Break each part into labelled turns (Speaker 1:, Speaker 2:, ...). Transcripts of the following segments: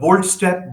Speaker 1: bold step,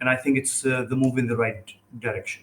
Speaker 1: and I think it's the move in the right direction.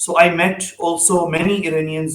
Speaker 1: So I met also many Iranians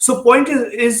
Speaker 1: So point is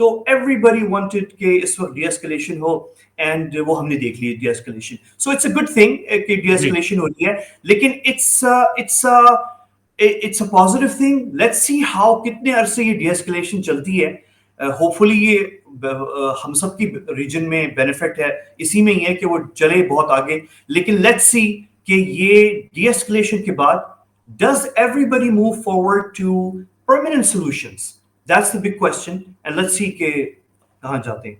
Speaker 1: تو everybody wanted کہ اس وقت D escalation who and وہ ہم نے دیکھ لی de-escalation. So it's a good thing کہ ڈی اسکلیشن ہو رہی ہے, لیکن it's a positive thing. Let's see how کتنے عرصے یہ ڈی اسکلیشن چلتی ہے. ہوپ فلی یہ ہم سب کی ریجن میں بینیفٹ ہے اسی میں ہی ہے کہ وہ چلے بہت آگے. لیکن لیٹس سی کہ یہ ڈی اسکلیشن کے بعد does everybody move forward to permanent solutions? That's the big question, and let's see کہ کہاں جاتے ہیں.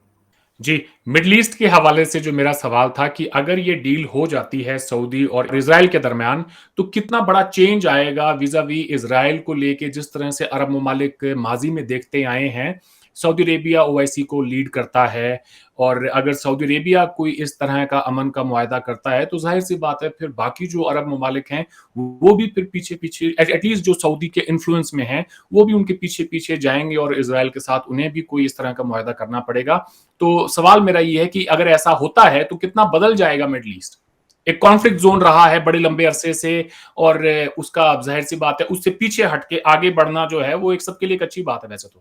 Speaker 2: جی, مڈل ایسٹ کے حوالے سے جو میرا سوال تھا کہ اگر یہ ڈیل ہو جاتی ہے سعودی اور اسرائیل کے درمیان تو کتنا بڑا چینج آئے گا ویزا وی اسرائیل کو لے کے, جس طرح سے عرب ممالک ماضی میں دیکھتے آئے ہیں. سعودی عربیہ OIC کو لیڈ کرتا ہے, اور اگر سعودی عربیہ کوئی اس طرح کا امن کا معاہدہ کرتا ہے تو ظاہر سی بات ہے پھر باقی جو عرب ممالک ہیں وہ بھی پھر پیچھے پیچھے, ایٹ لیسٹ جو سعودی کے انفلوئنس میں ہیں وہ بھی ان کے پیچھے پیچھے جائیں گے, اور اسرائیل کے ساتھ انہیں بھی کوئی اس طرح کا معاہدہ کرنا پڑے گا. تو سوال میرا یہ ہے کہ اگر ایسا ہوتا ہے تو کتنا بدل جائے گا مڈل ایسٹ. ایک کانفلکٹ زون رہا ہے بڑے لمبے عرصے سے, اور اس کا ظاہر سی بات ہے اس سے پیچھے ہٹ کے آگے بڑھنا جو ہے وہ ایک سب کے لیے ایک اچھی بات ہے. ویسے تو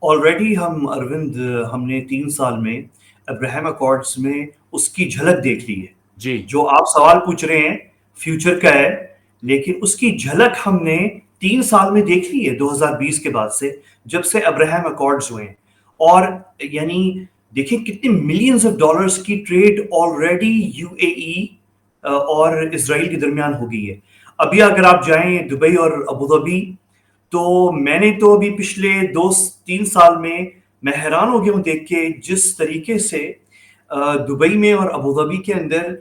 Speaker 1: آلریڈی ہم نے 3 سال میں ابراہیم اکارڈز میں اس کی جھلک دیکھ لی ہے.
Speaker 2: جی,
Speaker 1: جو آپ سوال پوچھ رہے ہیں فیوچر کا ہے, لیکن اس کی جھلک ہم نے 3 سال میں دیکھ لی ہے 2020 کے بعد سے, جب سے ابراہیم اکارڈز ہوئے ہیں. اور یعنی دیکھیں کتنے ملینز آف ڈالرز کی ٹریڈ آلریڈی UAE اور اسرائیل کے درمیان ہو گئی ہے. ابھی اگر آپ جائیں دبئی اور ابوظہبی, تو میں نے تو ابھی پچھلے 2-3 سال میں حیران ہو گیا ہوں دیکھ کے جس طریقے سے دبئی میں اور ابوظہبی کے اندر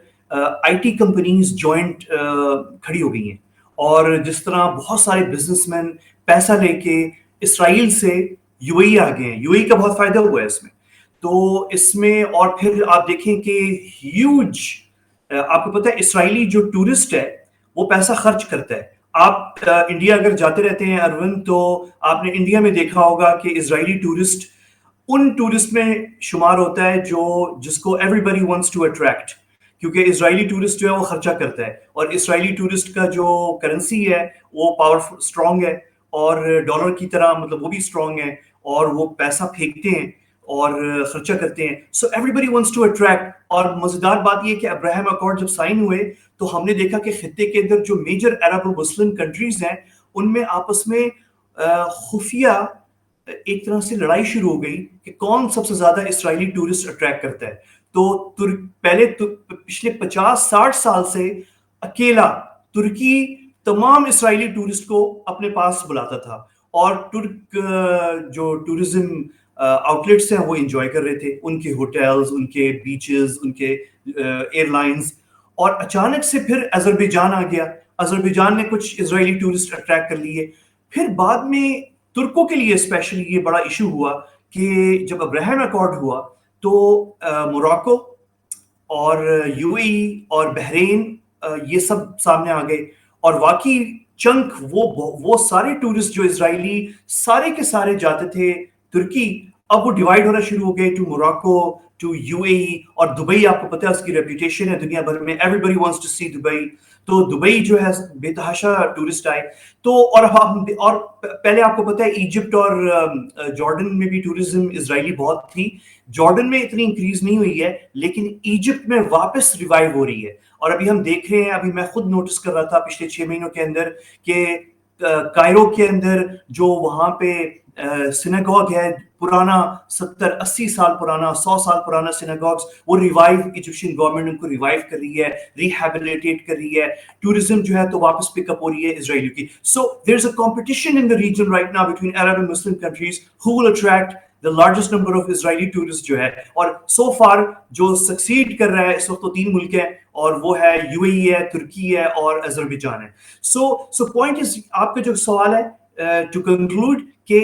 Speaker 1: IT کمپنیز جوائنٹ کھڑی ہو گئی ہیں, اور جس طرح بہت سارے بزنس مین پیسہ لے کے اسرائیل سے UAE آ گئے ہیں. UAE کا بہت فائدہ ہوا ہے اس میں. تو اس میں اور پھر آپ دیکھیں کہ ہیوج, آپ کو پتہ ہے اسرائیلی جو ٹورسٹ ہے وہ پیسہ خرچ کرتا ہے. آپ انڈیا اگر جاتے رہتے ہیں اروند, تو آپ نے انڈیا میں دیکھا ہوگا کہ اسرائیلی ٹورسٹ ان ٹورسٹ میں شمار ہوتا ہے جس کو everybody wants to attract, کیونکہ اسرائیلی ٹورسٹ جو ہے وہ خرچہ کرتا ہے, اور اسرائیلی ٹورسٹ کا جو کرنسی ہے وہ پاورفل اسٹرانگ ہے, اور ڈالر کی طرح مطلب وہ بھی اسٹرانگ ہے, اور وہ پیسہ پھینکتے ہیں اور خرچہ کرتے ہیں. So everybody wants to attract. اور مزیدار بات یہ کہ ابراہیم اکارڈ جب سائن ہوئے تو ہم نے دیکھا کہ خطے کے اندر جو میجر عرب اور مسلم کنٹریز ہیں ان میں آپس میں خفیہ ایک طرح سے لڑائی شروع ہو گئی کہ کون سب سے زیادہ اسرائیلی ٹورسٹ اٹریکٹ کرتا ہے. تو پہلے پچھلے 50-60 سال سے اکیلا ترکی تمام اسرائیلی ٹورسٹ کو اپنے پاس بلاتا تھا, اور ترک جو ٹورزم آؤٹلیٹس ہیں وہ انجوائے کر رہے تھے, ان کے ہوٹلز, ان کے بیچز, ان کے ایئر لائنز. اور اچانک سے پھر اذربائیجان آ گیا, اذربائیجان نے کچھ اسرائیلی ٹورسٹ اٹریکٹ کر لیے. پھر بعد میں ترکوں کے لیے اسپیشلی یہ بڑا ایشو ہوا کہ جب ابراہیم اکارڈ ہوا تو موراکو اور UAE اور بحرین یہ سب سامنے آ گئے, اور واقعی چنک وہ سارے ٹورسٹ جو اسرائیلی سارے کے سارے جاتے تھے ترکی, اب وہ ڈیوائیڈ ہونا شروع ہو گئے ٹو موراکو, ٹو UAE. اور دبئی آپ کو پتہ ہے اس کی ریپوٹیشن ہے دنیا بھر میں, everybody wants to see Dubai. تو دبئی جو ہے بے تحاشا ٹورسٹ آئے. تو اور پہلے آپ کو پتہ ہے ایجپٹ اور جارڈن میں بھی ٹورزم اسرائیلی بہت تھی. جارڈن میں اتنی انکریز نہیں ہوئی ہے, لیکن ایجپٹ میں واپس ریوائیو ہو رہی ہے. اور ابھی ہم دیکھ رہے ہیں, ابھی میں خود نوٹس کر رہا تھا پچھلے 6 مہینوں کے اندر کہ کائرو کے اندر جو وہاں پہ سیناگوگ ہے پرانا 70-80 سال پرانا 100 سال پرانا سیناگوگس, وہ ریوائیو ایجپشین گورنمنٹ ان کو ریوائیو کر رہی ہے, ریہیبلیٹیٹ کر رہی ہے. ٹورزم جو ہے تو واپس پک اپ ہو رہی ہے اسرائیل کی. So there is a competition in the region right now between Arab and Muslim countries who will attract the largest number of Israeli tourists جو ہے. اور so far جو سکسیڈ کر رہا ہے اس وقت تو 3 ملک ہیں, اور وہ ہے UAE ہے, ترکی ہے اور اذربائیجان ہے. so point is, آپ کا جو سوال ہے to conclude کہ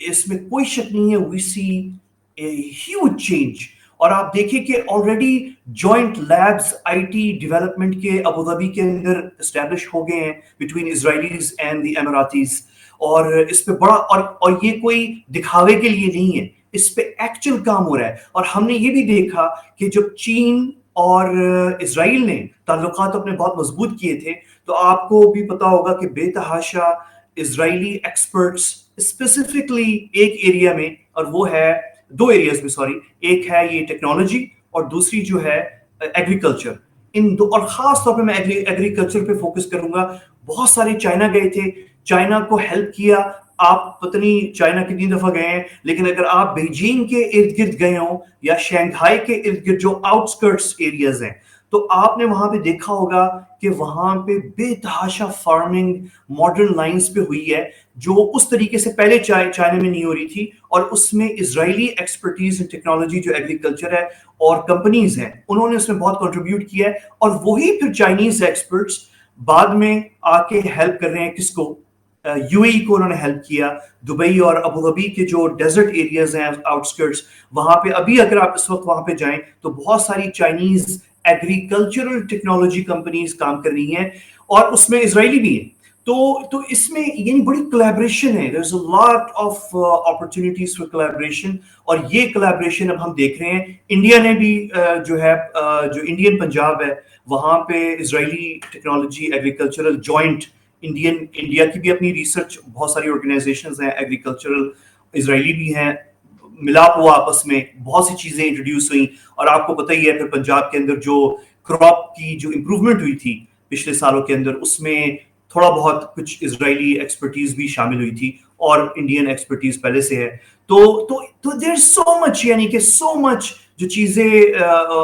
Speaker 1: اس میں کوئی شک نہیں ہے, we see a huge change. اور آپ دیکھیں کہ already joint labs IT development کے ابوظہبی کے اندر اسٹیبلش ہو گئے ہیں بٹوین اسرائیلیز اینڈ دی اماراتیز. اور اس پہ بڑا اور یہ کوئی دکھاوے کے لیے نہیں ہے, اس پہ ایکچوئل کام ہو رہا ہے. اور ہم نے یہ بھی دیکھا کہ جب چین اور اسرائیل نے تعلقات اپنے بہت مضبوط کیے تھے تو آپ کو بھی پتا ہوگا کہ بے تحاشا اسرائیلی ایکسپرٹس اسپیسیفکلی ایک ایریا میں، اور وہ ہے 2 ایریاز میں سوری، ایک ہے یہ ٹیکنالوجی اور دوسری جو ہے ایگریکلچر. ان دو، اور خاص طور پہ میں ایگریکلچر پہ فوکس کروں گا. بہت سارے چائنا گئے تھے، چائنا کو ہیلپ کیا. آپ پتہ نہیں چائنا کتنی دفعہ گئے ہیں، لیکن اگر آپ بیجنگ کے ارد گرد گئے ہوں یا شنگھائی کے ارد گرد جو آؤٹسکرٹس ایریاز ہیں، تو آپ نے وہاں پہ دیکھا ہوگا کہ وہاں پہ بے تحاشا فارمنگ ماڈرن لائنز پہ ہوئی ہے، جو اس طریقے سے پہلے چائنا میں نہیں ہو رہی تھی. اور اس میں اسرائیلی ایکسپرٹیز ٹیکنالوجی جو ایگریکلچر ہے اور کمپنیز ہیں، انہوں نے اس میں بہت کنٹریبیوٹ کیا ہے. اور وہی پھر چائنیز ایکسپرٹس بعد میں آ کے ہیلپ کر رہے ہیں کس کو؟ یو اے ای کو انہوں نے ہیلپ کیا. دبئی اور ابو ظبی کے جو ڈیزرٹ ایریاز ہیں آؤٹسکرٹس، وہاں پہ ابھی اگر آپ اس وقت وہاں پہ جائیں تو بہت ساری چائنیز ایگریکلچرل ٹیکنالوجی کمپنیز کام کر رہی ہیں، اور اس میں اسرائیلی بھی ہیں. تو اس میں یعنی بڑی کولیبریشن ہے. There is a lot of opportunities for collaboration, اور یہ کولیبریشن اب ہم دیکھ رہے ہیں. انڈیا نے بھی جو ہے جو انڈین پنجاب ہے وہاں پہ اسرائیلی ٹیکنالوجی ایگریکلچرل جوائنٹ، انڈیا کی بھی اپنی ریسرچ، بہت ساری آرگنائزیشنز ہیں ایگریکلچرل، اسرائیلی بھی ہیں، ملاپ ہوا آپس میں، بہت سی چیزیں انٹروڈیوس ہوئیں. اور آپ کو پتہ ہی ہے پھر پنجاب کے اندر جو کراپ کی جو امپروومنٹ ہوئی تھی پچھلے سالوں کے اندر، اس میں تھوڑا بہت کچھ اسرائیلی ایکسپرٹیز بھی شامل ہوئی تھی اور انڈین ایکسپرٹیز پہلے سے ہے. تو دیر سو مچ، یعنی کہ سو مچ جو چیزیں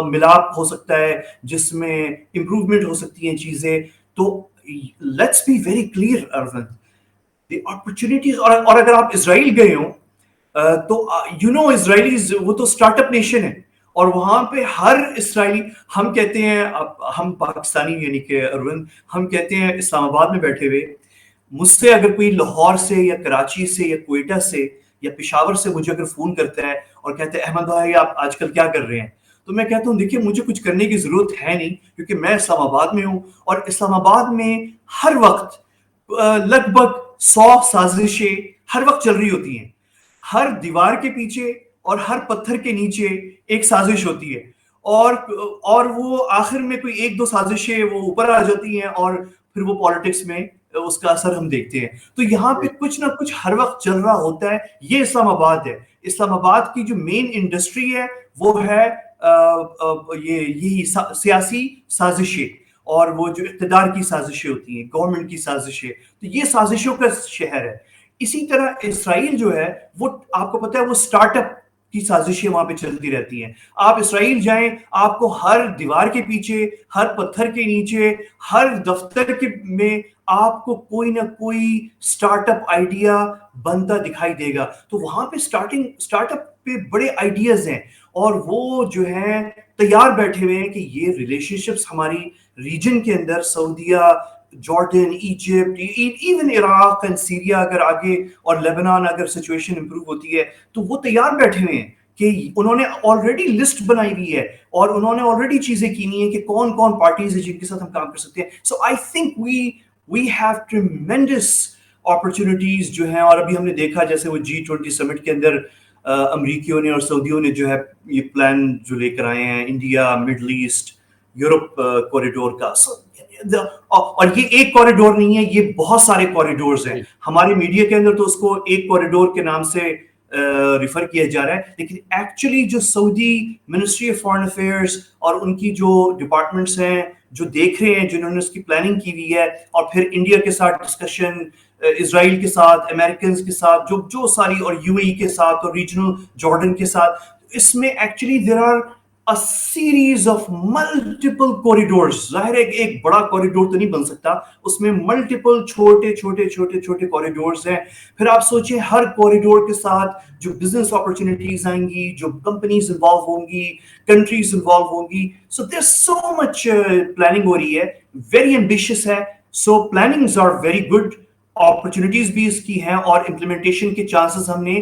Speaker 1: ملاپ ہو سکتا ہے، جس میں امپروومنٹ ہو سکتی ہیں چیزیں. تو let's be very clear Arun, the opportunities. اور اگر آپ اسرائیل گئے ہوں تو یو نو اسرائیلیز وہ تو اسٹارٹ اپ نیشن ہے، اور وہاں پہ ہر اسرائیلی، ہم کہتے ہیں، ہم پاکستانی یعنی کہ ارون، ہم کہتے ہیں اسلام آباد میں بیٹھے ہوئے، مجھ سے اگر کوئی لاہور سے یا کراچی سے یا کوئٹہ سے یا پشاور سے مجھے اگر فون کرتا ہے اور کہتے ہیں احمد بھائی آپ آج کل کیا کر رہے ہیں، تو میں کہتا ہوں دیکھیے مجھے کچھ کرنے کی ضرورت ہے نہیں، کیونکہ میں اسلام آباد میں ہوں، اور اسلام آباد میں ہر وقت لگ بھگ 100 سازشیں ہر وقت چل رہی ہوتی ہیں. ہر دیوار کے پیچھے اور ہر پتھر کے نیچے ایک سازش ہوتی ہے، اور وہ آخر میں کوئی 1-2 سازشیں وہ اوپر آ جاتی ہیں، اور پھر وہ پالیٹکس میں اس کا اثر ہم دیکھتے ہیں. تو یہاں پہ کچھ نہ کچھ ہر وقت چل رہا ہوتا ہے. یہ اسلام آباد ہے. اسلام آباد کی جو مین انڈسٹری ہے وہ ہے یہی سیاسی سازشیں، اور وہ جو اقتدار کی سازشیں ہوتی ہیں، گورنمنٹ کی سازشیں. تو یہ سازشوں کا شہر ہے. اسی طرح اسرائیل جو ہے وہ آپ کو پتہ ہے وہ اسٹارٹ اپ کی سازشیں وہاں پہ چلتی رہتی ہیں. آپ اسرائیل جائیں، آپ کو ہر دیوار کے پیچھے، ہر پتھر کے نیچے، ہر دفتر کے میں آپ کو کوئی نہ کوئی اسٹارٹ اپ آئیڈیا بنتا دکھائی دے گا. تو وہاں پہ اسٹارٹ اپ پہ بڑے آئیڈیاز ہیں، اور وہ جو ہیں تیار بیٹھے ہوئے ہیں کہ یہ ریلیشن شپس ہماری ریجن کے اندر، سعودیہ، Jordan, Egypt, even Iraq and Syria اگر آگے، اور لیبنان اگر سچویشن امپروو ہوتی ہے، تو وہ تیار بیٹھے ہوئے ہیں کہ انہوں نے آلریڈی لسٹ بنائی ہوئی ہے، اور انہوں نے آلریڈی چیزیں کینی ہیں کہ کون کون پارٹیز ہیں جن کے ساتھ ہم کام کر سکتے ہیں. So I think we have tremendous opportunities جو ہیں. اور ابھی ہم نے دیکھا جیسے وہ G20 سمٹ کے اندر امریکیوں نے اور سعودیوں نے جو ہے یہ پلان جو لے کر آئے ہیں India, Middle East, Europe corridor کا. اور یہ ایک کوریڈور نہیں ہے، یہ بہت سارے کوریڈورز ہیں. ہمارے میڈیا کے اندر تو اس کو ایک کوریڈور کے نام سے ریفر کیا جا رہا ہے، لیکن ایکچولی جو سعودی منسٹری آف فارن افیئرس اور ان کی جو ڈپارٹمنٹس ہیں جو دیکھ رہے ہیں، جنہوں نے اس کی پلاننگ کی ہوئی ہے، اور پھر انڈیا کے ساتھ ڈسکشن، اسرائیل کے ساتھ، امریکنز کے ساتھ، جو ساری، اور یو اے ای کے ساتھ، اور ریجنل جارڈن کے ساتھ، اس میں actually there are a series of multiple corridors. ظاہر ہے کہ ایک بڑا کوریڈور تو نہیں بن سکتا، اس میں ملٹیپل چھوٹے چھوٹے چھوٹے چھوٹے کوریڈورز ہیں. پھر آپ سوچیں ہر کوریڈور کے ساتھ جو بزنس اپرچونیٹیز آئیں گی، جو کمپنیز انوالو ہوں گی، کنٹریز انوالو ہوں گی. سو دیر سو مچ پلاننگ ہو رہی ہے، ویری ایمبیشیس ہے. So plannings are very good, opportunities بھی اس کی ہیں، اور امپلیمنٹیشن کے چانسز ہم نے،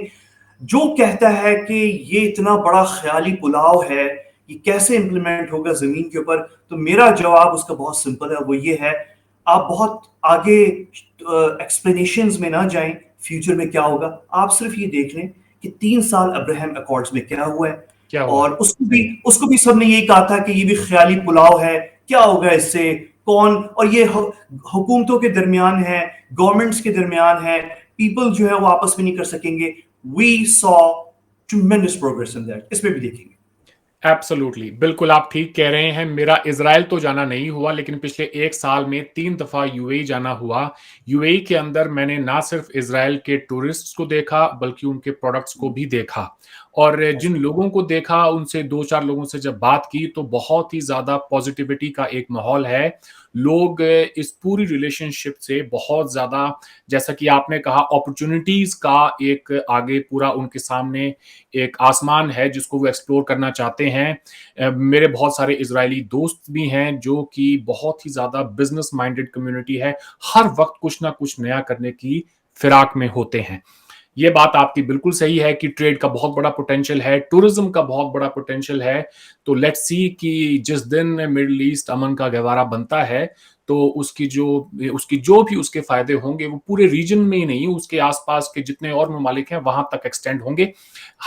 Speaker 1: جو کہتا ہے کہ یہ اتنا بڑا خیالی پلاؤ ہے، یہ کیسے امپلیمنٹ ہوگا زمین کے اوپر، تو میرا جواب اس کا بہت سمپل ہے. وہ یہ ہے، آپ بہت آگے ایکسپلینیشنز میں نہ جائیں فیوچر میں کیا ہوگا. آپ صرف یہ دیکھ لیں کہ 3 سال ابراہیم اکارڈز میں کیا ہوا ہے، اور اس کو بھی سب نے یہی کہا تھا کہ یہ بھی خیالی پلاؤ ہے، کیا ہوگا اس سے، کون, اور یہ حکومتوں کے درمیان ہے, گورنمنٹس کے درمیان ہے, پیپل جو ہے وہ آپس میں نہیں کر سکیں گے. We saw tremendous progress in that. اس میں بھی دیکھیں گے.
Speaker 2: ایبسولوٹلی, بالکل آپ ٹھیک کہہ رہے ہیں. میرا اسرائیل تو جانا نہیں ہوا, لیکن پچھلے 1 سال میں 3 دفعہ یو اے جانا ہوا. یو اے کے اندر میں نے نہ صرف اسرائیل کے ٹورسٹ کو دیکھا بلکہ ان کے پروڈکٹس کو بھی دیکھا, اور جن لوگوں کو دیکھا ان سے 2-4 لوگوں سے جب بات کی تو بہت ہی زیادہ پازیٹیوٹی کا ایک ماحول ہے. لوگ اس پوری ریلیشن شپ سے بہت زیادہ, جیسا کہ آپ نے کہا, اپرچونٹیز کا ایک آگے پورا ان کے سامنے ایک آسمان ہے جس کو وہ ایکسپلور کرنا چاہتے ہیں. میرے بہت سارے اسرائیلی دوست بھی ہیں جو کہ بہت ہی زیادہ بزنس مائنڈڈ کمیونٹی ہے, ہر وقت کچھ نہ کچھ نیا کرنے کی فراق میں ہوتے ہیں. یہ بات آپ کی بالکل صحیح ہے کہ ٹریڈ کا بہت بڑا پوٹینشیل ہے, ٹورزم کا بہت بڑا پوٹینشیل ہے. تو لیٹس سی کہ جس دن مڈل ایسٹ امن کا گہوارہ بنتا ہے تو اس کی جو بھی اس کے فائدے ہوں گے وہ پورے ریجن میں ہی نہیں, اس کے آس پاس کے جتنے اور ممالک ہیں وہاں تک ایکسٹینڈ ہوں گے.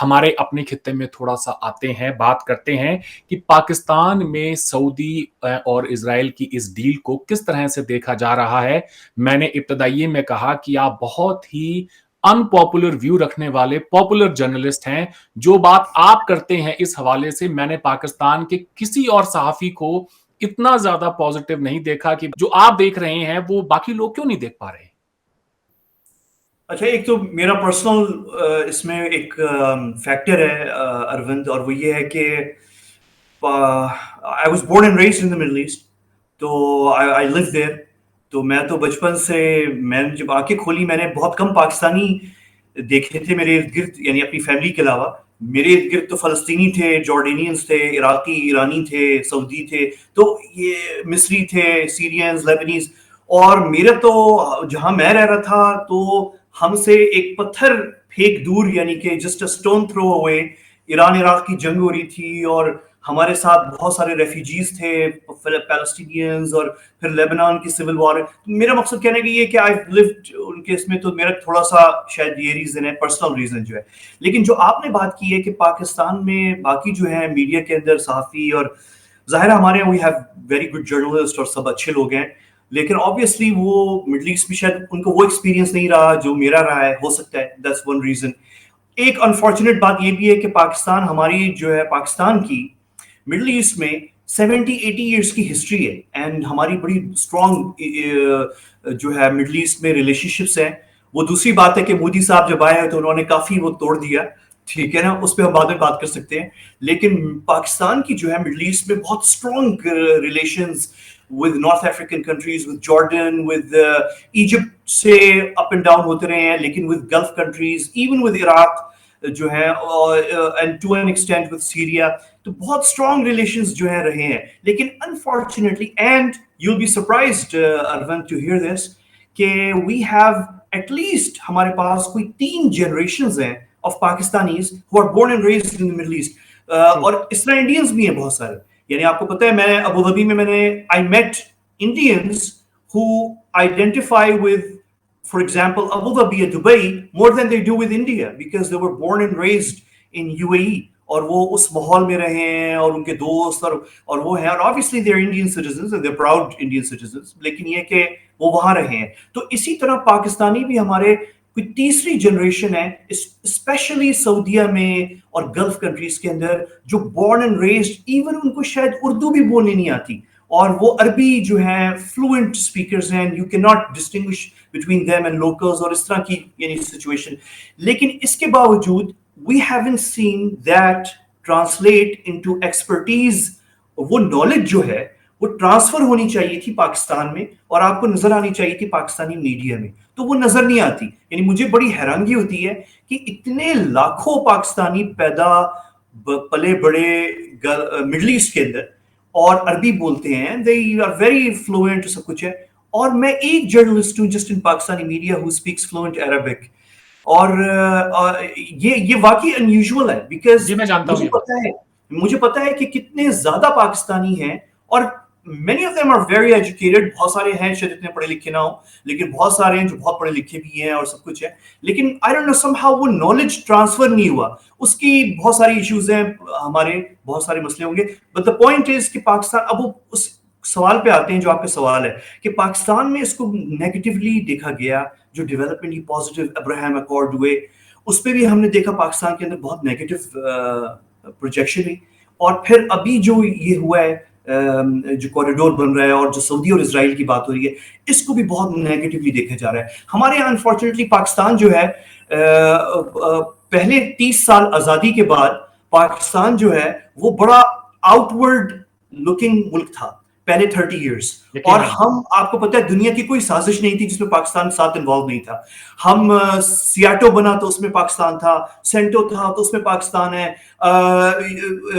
Speaker 2: ہمارے اپنے خطے میں تھوڑا سا آتے ہیں, بات کرتے ہیں کہ پاکستان میں سعودی اور اسرائیل کی اس ڈیل کو کس طرح سے دیکھا جا رہا ہے. میں نے ابتدائیے میں کہا کہ آپ بہت ہی ان پاپولر ویو رکھنے والے پاپولر جرنلسٹ ہیں. جو بات آپ کرتے ہیں اس حوالے سے میں نے پاکستان کے کسی اور صحافی کو اتنا زیادہ پازیٹیو نہیں دیکھا کہ جو آپ دیکھ رہے ہیں وہ باقی لوگ کیوں نہیں دیکھ پا رہے.
Speaker 1: اچھا, ایک تو میرا پرسنل اس میں ایک فیکٹر ہے اروند, اور وہ یہ ہے کہ I was born and raised in the Middle East, تو I lived there. تو میں تو بچپن سے, میں جب آنکھیں کھولی میں نے بہت کم پاکستانی دیکھے تھے میرے ارد گرد, یعنی اپنی فیملی کے علاوہ. میرے ارد گرد تو فلسطینی تھے, جارڈینینز تھے, عراقی ایرانی تھے, سعودی تھے, تو یہ مصری تھے, سیرینز, لیبنیز. اور میرا تو جہاں میں رہ رہا تھا تو ہم سے ایک پتھر پھینک دور, یعنی کہ جسٹ اے اسٹون تھرو اوے, ایران عراق کی جنگ ہو رہی تھی, اور ہمارے ساتھ بہت سارے ریفیوجیز تھے, پیلسٹینینز, اور پھر لیبنان کی سول وار. میرا مقصد کہنے کا یہ کہ آئی لیوڈ ان کے اس میں, تو میرا تھوڑا سا شاید یہ ریزن ہے, پرسنل ریزن جو ہے. لیکن جو آپ نے بات کی ہے کہ پاکستان میں باقی جو ہے میڈیا کے اندر صحافی, اور ظاہر ہمارے یہاں we have very good journalist اور سب اچھے لوگ ہیں, لیکن obviously وہ مڈل ایسٹ میں شاید ان کو وہ ایکسپیرینس نہیں رہا جو میرا رہا ہے, ہو سکتا ہے that's one reason. ایک انفارچونیٹ بات یہ بھی ہے کہ پاکستان, ہماری جو ہے پاکستان کی مڈل ایسٹ میں 70-80 ایئرس کی ہسٹری ہے, اینڈ ہماری بڑی اسٹرانگ جو ہے مڈل ایسٹ میں ریلیشن شپس ہیں. وہ دوسری بات ہے کہ مودی صاحب جب آئے ہیں تو انہوں نے کافی وہ توڑ دیا, ٹھیک ہے نا, اس پہ ہم بعد میں بات کر سکتے ہیں. لیکن پاکستان کی جو ہے مڈل ایسٹ میں بہت strong relations with North African countries, with Jordan, with Egypt سے up and down ہوتے رہے ہیں, لیکن with Gulf countries, even with Iraq جو ہے, and to an extent with Syria, تو بہت strong relations جو ہیں رہے ہیں. لیکن unfortunately, and you'll be surprised Arvind to hear this, کہ we have at least ہمارے پاس کوئی 3 generations ہیں of Pakistanis who are born and raised in the Middle East, اور اس طرح انڈینز بھی ہیں بہت سارے. یعنی آپ کو پتہ ہے, میں ابو ظبی میں نے I met Indians who identify with, for example, Abu Dhabi and Dubai more than they do with India, because they were born and raised in UAE, اور وہ اس ماحول میں رہے ہیں, اور ان کے دوست اور وہ ہیں, اور obviously they're Indian citizens and they're proud Indian citizens, لیکن یہ کہ وہ وہاں رہے ہیں. تو اسی طرح پاکستانی بھی ہمارے کوئی تیسری جنریشن ہے اسپیشلی سعودیہ میں اور گلف کنٹریز کے اندر, جو born and raised, even in کو شاید اردو بھی بولنی نہیں آتی, اور وہ عربی جو ہیں فلوئنٹ اسپیکرز ہیں, you can not distinguish between them and locals, اور اس طرح کی یعنی سچویشن. لیکن اس کے باوجود we haven't seen that translate into expertise. وہ نالج جو ہے وہ ٹرانسفر ہونی چاہیے تھی پاکستان میں, اور آپ کو نظر آنی چاہیے تھی پاکستانی میڈیا میں, تو وہ نظر نہیں آتی. یعنی مجھے بڑی حیرانگی ہوتی ہے کہ اتنے لاکھوں پاکستانی پیدا پلے بڑے مڈل ایسٹ کے اندر, اور عربی بولتے ہیں, they are very fluent, سب کچھ ہے, اور میں ایک جرنلسٹ ہوں just in Pakistani media who speaks fluent Arabic. اور یہ واقعی unusual ہے, بیکاز مجھے پتا ہے کہ کتنے زیادہ پاکستانی ہیں, اور many of them are very educated, بہت سارے ہیں شاید اتنے پڑھے لکھے نہ ہوں, لیکن بہت سارے ہیں جو بہت پڑھے لکھے بھی ہیں اور سب کچھ ہے, لیکن I don't know somehow وہ knowledge transfer نہیں ہوا. اس کی بہت ساری ایشوز ہیں, ہمارے بہت سارے مسئلے ہوں گے, but the point is کہ پاکستان اب اس سوال پہ آتے ہیں جو آپ کا سوال ہے کہ پاکستان میں اس کو نیگیٹیولی دیکھا گیا. جو ڈیولپمنٹ کی پازیٹیو ابراہیم اکارڈ ہوئے اس پہ بھی ہم نے دیکھا پاکستان کے اندر بہت نیگیٹو پروجیکشن ہوئی. اور پھر ابھی جو یہ ہوا ہے جو کوریڈور بن رہا ہے اور جو سعودی اور اسرائیل کی بات ہو رہی ہے اس کو بھی بہت نیگیٹیولی دیکھا جا رہا ہے. ہمارے یہاں انفارچونیٹلی پاکستان جو ہے پہلے 30 سال آزادی کے بعد پاکستان جو ہے وہ بڑا آؤٹ ورڈ لکنگ ملک تھا پہلے 30 ایئرس. اور ہم آپ کو پتا ہے دنیا کی کوئی سازش نہیں تھی جس میں پاکستان ساتھ انوالو نہیں تھا. ہم سیاٹو بنا تو اس میں پاکستان تھا, سینٹو تھا تو اس میں پاکستان ہے,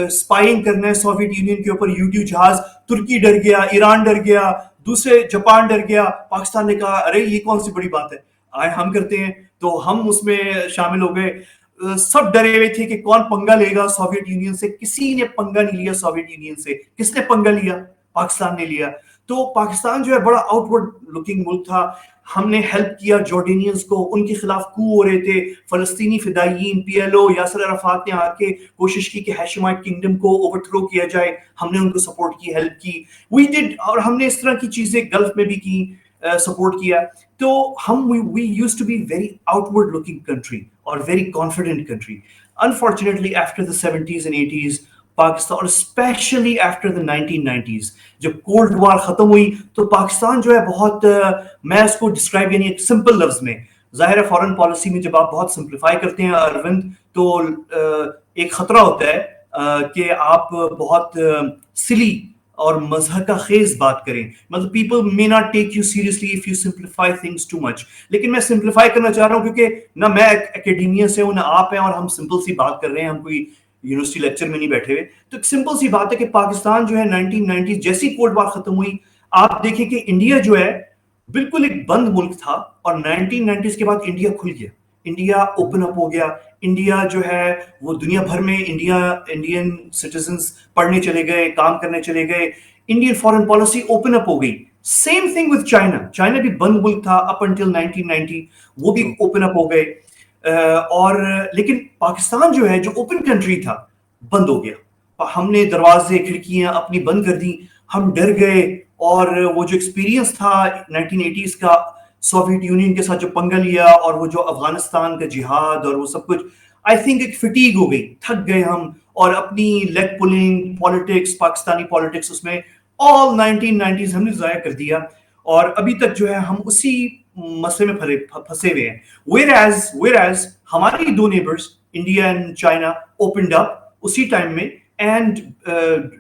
Speaker 1: اسپائنگ کرنا ہے سوویت یونین کے اوپر یو-2 جہاز, ترکی ڈر گیا, ایران ڈر گیا, دوسرے جاپان ڈر گیا, پاکستان نے کہا ارے یہ کون سی بڑی بات ہے آئے ہم کرتے ہیں, تو ہم اس میں شامل ہو گئے. سب ڈرے ہوئے تھے کہ کون پنگا لے گا سوویت یونین سے. کسی نے پنگا نہیں لیا سوویت یونین سے. کس نے پنگا لیا؟ پاکستان نے لیا. تو پاکستان جو ہے بڑا آؤٹ ورڈ لکنگ ملک تھا. ہم نے ہیلپ کیا جارڈینینز کو, ان کے خلاف کو ہو رہے تھے, فلسطینی فدائیین PLO یاسر عرفات نے آ کے کوشش کی کہ ہیشمائٹ کنگڈم کو اوور تھرو کیا جائے, ہم نے ان کو سپورٹ کی, ہیلپ کی, وی ڈڈ. اور ہم نے اس طرح کی چیزیں گلف میں بھی کی, سپورٹ کیا. تو ہم we used to be very outward looking country اور very confident country. Unfortunately after the 70s and 80s Pakistan, اور اسپیشلی آفٹر the 1990s جب کولڈ وار ختم ہوئی تو پاکستان جو ہے بہت, میں اس کو ڈسکرائب یعنی ایک سمپل لفظ میں, ظاہر ہے فارن پالیسی میں جب آپ بہت سمپلیفائی کرتے ہیں اروند تو ایک خطرہ ہوتا ہے کہ آپ بہت سلی اور مضحکہ خیز بات کریں. مطلب people may not take you seriously if you simplify things too much. لیکن میں سمپلیفائی کرنا چاہ رہا ہوں کیونکہ نہ میں اکیڈیمیا سے ہوں نہ آپ ہیں, اور ہم سمپل سی بات کر رہے ہیں, ہم کوئی یونیورسٹی لیکچر میں نہیں بیٹھے ہوئے. تو ایک سمپل سی بات ہے کہ پاکستان جو ہے 1990 جیسی کولڈ وار ختم ہوئی, آپ دیکھیں کہ انڈیا جو ہے بالکل ایک بند ملک تھا, اور 1990s کے بعد انڈیا کھل گیا, انڈیا اوپن اپ ہو گیا. انڈیا جو ہے وہ دنیا بھر میں انڈین سٹیزنز پڑھنے چلے گئے, کام کرنے چلے گئے, Indian foreign policy open up ہو گئی. Same thing with China. China بھی بند ملک تھا اپ انٹل 1990, وہ بھی اوپن اپ ہو گئے. اور لیکن پاکستان جو ہے جو اوپن کنٹری تھا بند ہو گیا. ہم نے دروازے کھڑکیاں اپنی بند کر دی, ہم ڈر گئے. اور وہ جو ایکسپیرینس تھا 1980s کا سوویت یونین کے ساتھ جو پنگا لیا, اور وہ جو افغانستان کا جہاد اور وہ سب کچھ, آئی تھنک ایک فٹیگ ہو گئی, تھک گئے ہم. اور اپنی leg pulling politics, Pakistani politics, اس میں آل 1990s ہم نے ضائع کر دیا. اور ابھی تک جو ہے ہم اسی مسئلے میں پھنسے ہوئے ہیں. whereas ہماری دو neighbours India and China opened up اسی ٹائم میں and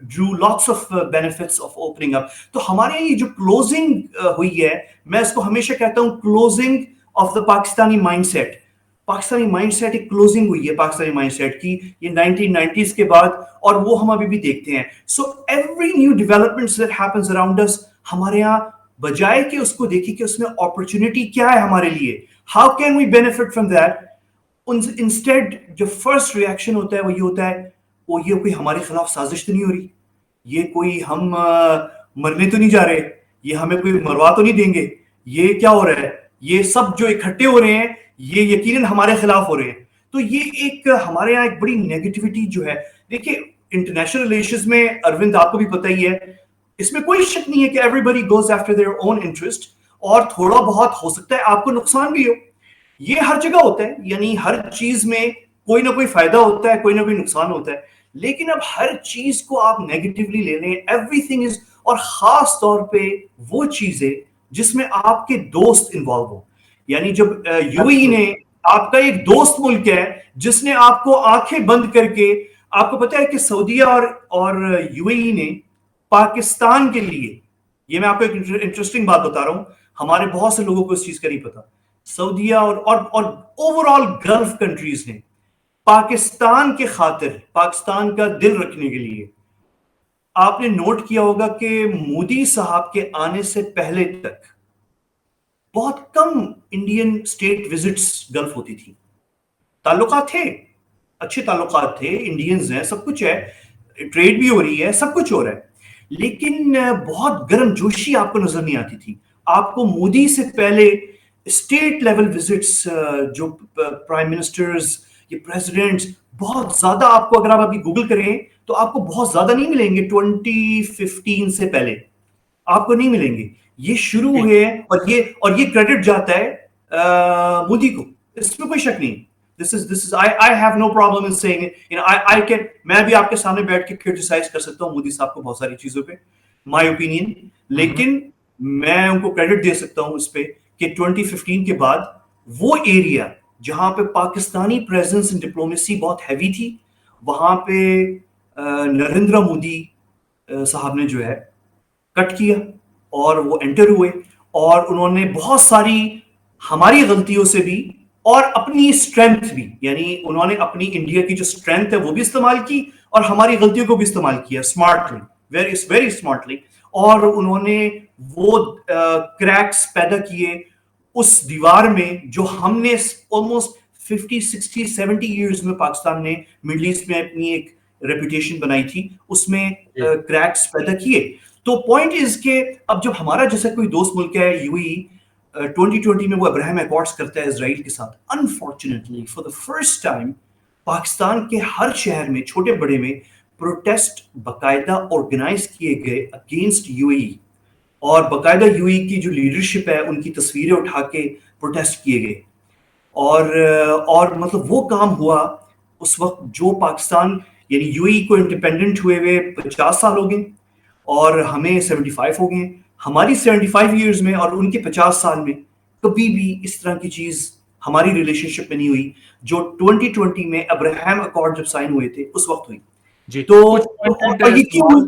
Speaker 1: drew lots of benefits of opening up. تو ہمارے یہ جو کلوزنگ ہوئی ہے, میں اس کو ہمیشہ کہتا ہوں closing of the Pakistani mindset. Pakistani mindset ایک کلوزنگ ہوئی ہے پاکستانی مائنڈ سیٹ کی یہ 1990s کے بعد, اور وہ ہم ابھی بھی دیکھتے ہیں. So every new development that happens around اس, ہمارے یہاں بجائے کہ اس کو دیکھیں کہ اس میں اپرچونٹی کیا ہے ہمارے لیے, how can we benefit from that, instead جو فرسٹ ریئیکشن ہوتا ہے وہ یہ ہوتا ہے وہ یہ کوئی ہمارے خلاف سازش تو نہیں ہو رہی, یہ کوئی ہم مرنے تو نہیں جا رہے, یہ ہمیں کوئی مروا تو نہیں دیں گے, یہ کیا ہو رہا ہے, یہ سب جو اکٹھے ہو رہے ہیں یہ یقیناً ہمارے خلاف ہو رہے ہیں. تو یہ ایک ہمارے یہاں ایک بڑی نیگیٹیوٹی جو ہے. دیکھیے انٹرنیشنل ریلیشنز میں اروند آپ کو بھی پتہ ہی ہے, اس میں کوئی شک نہیں ہے کہ everybody goes after their own interest, اور تھوڑا بہت ہو سکتا ہے آپ کو نقصان بھی ہو, یہ ہر جگہ ہوتا ہے. یعنی ہر چیز میں کوئی نہ کوئی فائدہ ہوتا ہے, کوئی نہ کوئی نقصان ہوتا ہے. لیکن اب ہر چیز کو آپ نیگیٹیولی لے لیں, ایوری تھنگ از, اور خاص طور پہ وہ چیزیں جس میں آپ کے دوست انوالو ہوں. یعنی جب UAE نے, آپ کا ایک دوست ملک ہے جس نے آپ کو آنکھیں بند کر کے, آپ کو پتا ہے کہ سعودیہ اور UAE نے پاکستان کے لیے, یہ میں آپ کو ایک انٹرسٹنگ بات بتا رہا ہوں, ہمارے بہت سے لوگوں کو اس چیز کا نہیں پتا, سعودیہ اور اوور آل گلف کنٹریز نے پاکستان کے خاطر, پاکستان کا دل رکھنے کے لیے, آپ نے نوٹ کیا ہوگا کہ مودی صاحب کے آنے سے پہلے تک بہت کم انڈین اسٹیٹ وزٹس گلف ہوتی تھی. تعلقات تھے, اچھے تعلقات تھے, انڈینز ہیں, سب کچھ ہے, ٹریڈ بھی ہو رہی ہے, سب کچھ ہو رہا ہے, لیکن بہت گرم جوشی آپ کو نظر نہیں آتی تھی. آپ کو مودی سے پہلے اسٹیٹ لیول وزٹس, جو پرائم منسٹرز, یہ پریزیڈنٹس, بہت زیادہ آپ کو, اگر آپ ابھی گوگل کریں تو آپ کو بہت زیادہ نہیں ملیں گے 2015 سے پہلے. آپ کو نہیں ملیں گے. یہ شروع ہوئے ہیں اور یہ کریڈٹ جاتا ہے مودی کو, اس میں کوئی شک نہیں. This is I have no problem in saying it. I can, میں بھی آپ کے سامنے بیٹھ کے criticize کر سکتا ہوں مودی صاحب کو بہت ساری چیزوں پہ, my opinion, لیکن میں ان کو کریڈٹ دے سکتا ہوں اس پہ کہ 2015 کے بعد وہ ایریا جہاں پہ پاکستانی پریزنس ان ڈپلومیسی بہت ہیوی تھی, وہاں پہ نریندر مودی صاحب نے جو ہے کٹ کیا اور وہ انٹر ہوئے, اور انہوں نے بہت ساری ہماری غلطیوں سے بھی اور اپنی اسٹرینتھ بھی, یعنی انہوں نے اپنی انڈیا کی جو اسٹرینتھ ہے وہ بھی استعمال کی اور ہماری غلطیوں کو بھی استعمال کیا اسمارٹلی, ویری اسمارٹلی, اور انہوں نے وہ کریکس پیدا کیے اس دیوار میں جو ہم نے آلموسٹ 50 60 70 ایئرز میں پاکستان نے مڈل ایسٹ میں اپنی ایک ریپوٹیشن بنائی تھی, اس میں کریکس پیدا کیے. تو پوائنٹ از کہ اب جب ہمارا جیسا کوئی دوست ملک ہے یو ای 2020 میں وہ ابراہیم ایکارڈز کرتا ہے اسرائیل کے ساتھ, unfortunately for the first time Pakistan کے ہر شہر میں چھوٹے بڑے میں پروٹیسٹ باقاعدہ آرگنائز کیے گئے اگینسٹ یو اے ای, اور باقاعدہ یو اے ای کی جو لیڈرشپ ہے ان کی تصویریں اٹھا کے پروٹیسٹ کیے گئے, اور مطلب وہ کام ہوا اس وقت جو پاکستان یعنی یو اے ای کو انڈیپینڈنٹ ہوئے ہوئے 50 سال ہو گئے اور ہمیں 75 ہو گئے. ہماری 75 ایئرز میں اور ان کے 50 سال میں کبھی بھی اس طرح کی چیز ہماری ریلیشن شپ میں نہیں ہوئی جو 2020 میں ابراہیم اکارڈ جب سائن ہوئے تھے اس وقت ہوئی.
Speaker 2: جی
Speaker 1: تو
Speaker 2: یہ
Speaker 1: کیوں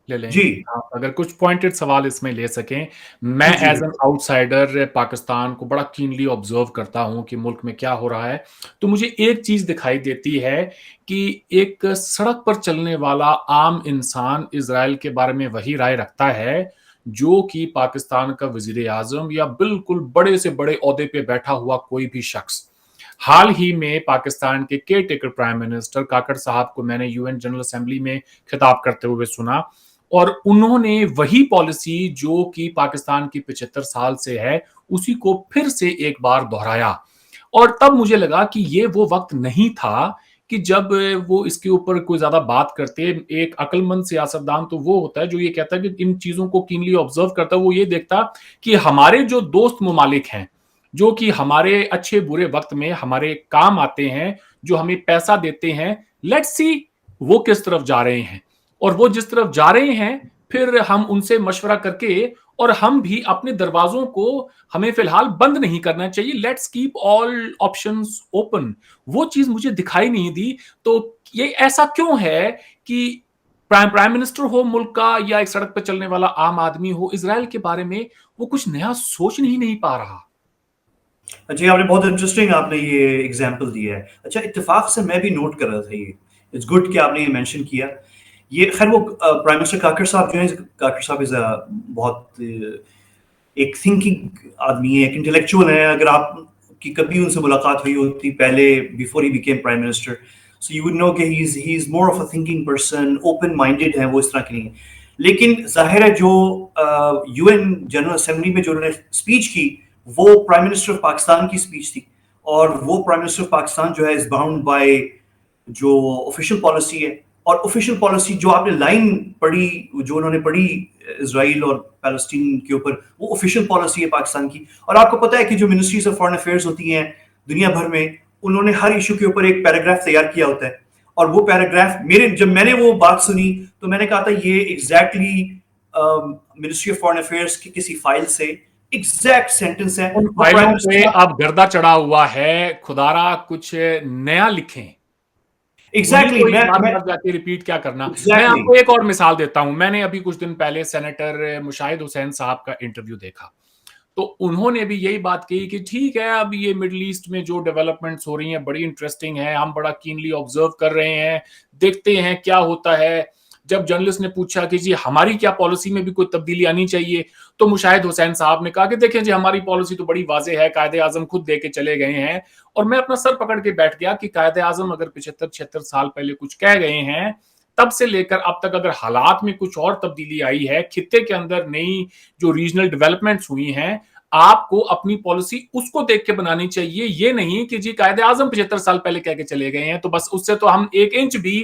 Speaker 2: لے لیں
Speaker 1: جی
Speaker 2: اگر کچھ پوائنٹڈ سوال اس میں لے سکیں. میں as an out cider Pakistan کو بڑا کینلی آبزرو کرتا ہوں کہ ملک میں کیا ہو رہا ہے, تو مجھے ایک چیز دکھائی دیتی ہے کہ ایک سڑک پر چلنے والا عام انسان اسرائیل کے بارے میں وہی رائے رکھتا ہے جو کہ پاکستان کا وزیر اعظم یا بالکل بڑے سے بڑے عہدے پہ بیٹھا ہوا کوئی بھی شخص. حال ہی میں پاکستان کے care taker prime minister Kakar صاحب کو میں نے یو این جنرل اسمبلی میں خطاب کرتے ہوئے سنا, اور انہوں نے وہی پالیسی جو کہ پاکستان کی 75 سال سے ہے اسی کو پھر سے ایک بار دہرایا. اور تب مجھے لگا کہ یہ وہ وقت نہیں تھا کہ جب وہ اس کے اوپر کوئی زیادہ بات کرتے. ایک عقل مند سیاستدان تو وہ ہوتا ہے جو یہ کہتا ہے کہ ان چیزوں کو کینلی آبزرو کرتا ہے, وہ یہ دیکھتا کہ ہمارے جو دوست ممالک ہیں جو کہ ہمارے اچھے برے وقت میں ہمارے کام آتے ہیں, جو ہمیں پیسہ دیتے ہیں, لیٹس سی وہ کس طرف جا رہے ہیں, اور وہ جس طرف جا رہے ہیں پھر ہم ان سے مشورہ کر کے, اور ہم بھی اپنے دروازوں کو ہمیں فی الحال بند نہیں کرنا چاہیے, let's keep all options open. وہ چیز مجھے دکھائی نہیں دی. تو یہ ایسا کیوں ہے کہ پرائم منسٹر ہو ملک کا یا ایک سڑک پہ چلنے والا عام آدمی ہو, اسرائیل کے بارے میں وہ کچھ نیا سوچ نہیں پا رہا؟
Speaker 1: جی آپ نے بہت انٹرسٹنگ آپ نے یہ ایگزامپل دیا ہے. اچھا اتفاق سے میں بھی نوٹ کر رہا تھا, یہ اٹس گڈ کہ آپ نے یہ مینشن کیا. یہ خیر وہ پرائم منسٹر کاکڑ صاحب جو ہیں, کاکڑ صاحب از بہت ایک تھنکنگ آدمی ہے, ایک انٹلیکچوئل ہے. اگر آپ کی کبھی ان سے ملاقات ہوئی ہوتی پہلے before he became prime minister, so you would know کہ he is more of a thinking person, open minded ہے وہ اس طرح کے نہیں ہے. لیکن ظاہر ہے جو یو این جنرل اسمبلی میں جو انہوں نے اسپیچ کی وہ پرائم منسٹر آف پاکستان کی اسپیچ تھی, اور وہ پرائم منسٹر آف پاکستان جو ہے از باؤنڈ بائی جو آفیشیل پالیسی ہے. اور آفیشیل پالیسی جو آپ نے لائن پڑھی, جو انہوں نے پڑھی اسرائیل اور پیلسٹین کے اوپر, وہ آفیشیل پالیسی ہے پاکستان کی. اور آپ کو پتہ ہے کہ جو منسٹریز آف فارن افیئرز ہوتی ہیں دنیا بھر میں, انہوں نے ہر ایشو کے اوپر ایک پیراگراف تیار کیا ہوتا ہے, اور وہ پیراگراف جب میں نے وہ بات سنی تو میں نے کہا تھا یہ exactly ministry of foreign affairs کی کسی فائل سے ایگزیکٹ سینٹنس ہے.
Speaker 2: ان فائلوں پہ اب گردہ چڑھا ہوا ہے, خدارا کچھ نیا لکھیں.
Speaker 1: ایگزیکٹلی
Speaker 2: ریپیٹ کیا کرنا. میں آپ کو ایک اور مثال دیتا ہوں. میں نے ابھی کچھ دن پہلے سینیٹر مشاہد حسین صاحب کا انٹرویو دیکھا, تو انہوں نے بھی یہی بات کہی کہ ٹھیک ہے اب یہ مڈل ایسٹ میں جو ڈیولپمنٹس ہو رہی ہیں بڑی انٹرسٹنگ ہے, ہم بڑا کینلی آبزرو کر رہے ہیں, دیکھتے ہیں کیا ہوتا ہے. جب جرنلسٹ نے پوچھا کہ جی ہماری کیا پالیسی میں بھی کوئی تبدیلی آنی چاہیے, تو مشاہد حسین صاحب نے کہا کہ دیکھیں جی ہماری پالیسی تو بڑی واضح ہے, قائد اعظم خود دے کے چلے گئے ہیں. اور میں اپنا سر پکڑ کے بیٹھ گیا کہ قائد اعظم اگر 75-76 سال پہلے کچھ کہہ گئے ہیں, تب سے لے کر اب تک اگر حالات میں کچھ اور تبدیلی آئی ہے, خطے کے اندر نئی جو ریجنل ڈیولپمنٹس ہوئی ہیں, آپ کو اپنی پالیسی اس کو دیکھ کے بنانی چاہیے. یہ نہیں کہ جی قائد اعظم 75 سال پہلے کہہ کے چلے گئے ہیں تو بس اس سے تو ہم 1 انچ بھی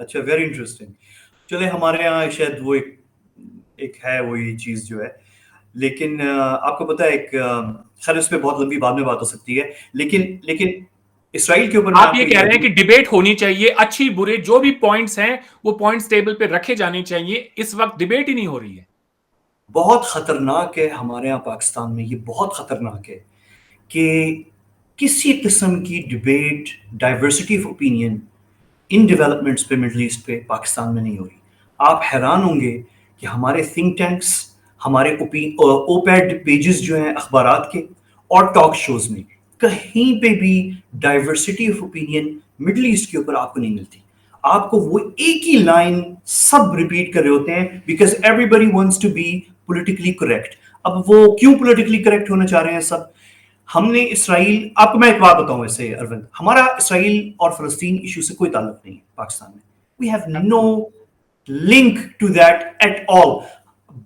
Speaker 1: اچھا ویری انٹرسٹنگ. چلے ہمارے یہاں شاید وہ ایک ہے وہی چیز جو ہے، لیکن آپ کو پتا ہے ایک خیر اس پہ بہت لمبی بعد میں بات ہو سکتی ہے، لیکن اسرائیل کے اوپر میں
Speaker 2: آپ
Speaker 1: آپ
Speaker 2: یہ
Speaker 1: کو
Speaker 2: کہہ
Speaker 1: کہہ
Speaker 2: رہے ہیں
Speaker 1: دوں.
Speaker 2: کہ ڈیبیٹ ہونی چاہیے، اچھی برے جو بھی پوائنٹس ہیں وہ پوائنٹس ٹیبل پہ رکھے جانے چاہیے. اس وقت ڈیبیٹ ہی نہیں ہو رہی ہے.
Speaker 1: بہت خطرناک ہے ہمارے یہاں پاکستان میں، یہ بہت خطرناک ہے کہ کسی قسم کی debate diversity of opinion in developments پہ مڈل ایسٹ پہ پاکستان میں نہیں ہو رہی. آپ حیران ہوں گے کہ ہمارے تھنک ٹینکس، ہمارے اوپیڈ پیجز جو ہیں اخبارات کے اور ٹاک شوز میں کہیں پہ بھی diversity of opinion Middle East کے اوپر آپ کو نہیں ملتی. آپ کو وہ ایک ہی لائن سب ریپیٹ کر رہے ہوتے ہیں because everybody wants to be politically correct. اب وہ کیوں پولیٹیکلی کریکٹ ہونا چاہ رہے ہیں سب؟ ہم نے اسرائیل، آپ کو میں ایک بات بتاؤں ویسے اروند، ہمارا اسرائیل اور فلسطین ایشو سے کوئی تعلق نہیں ہے پاکستان میں. We have no link to that at all.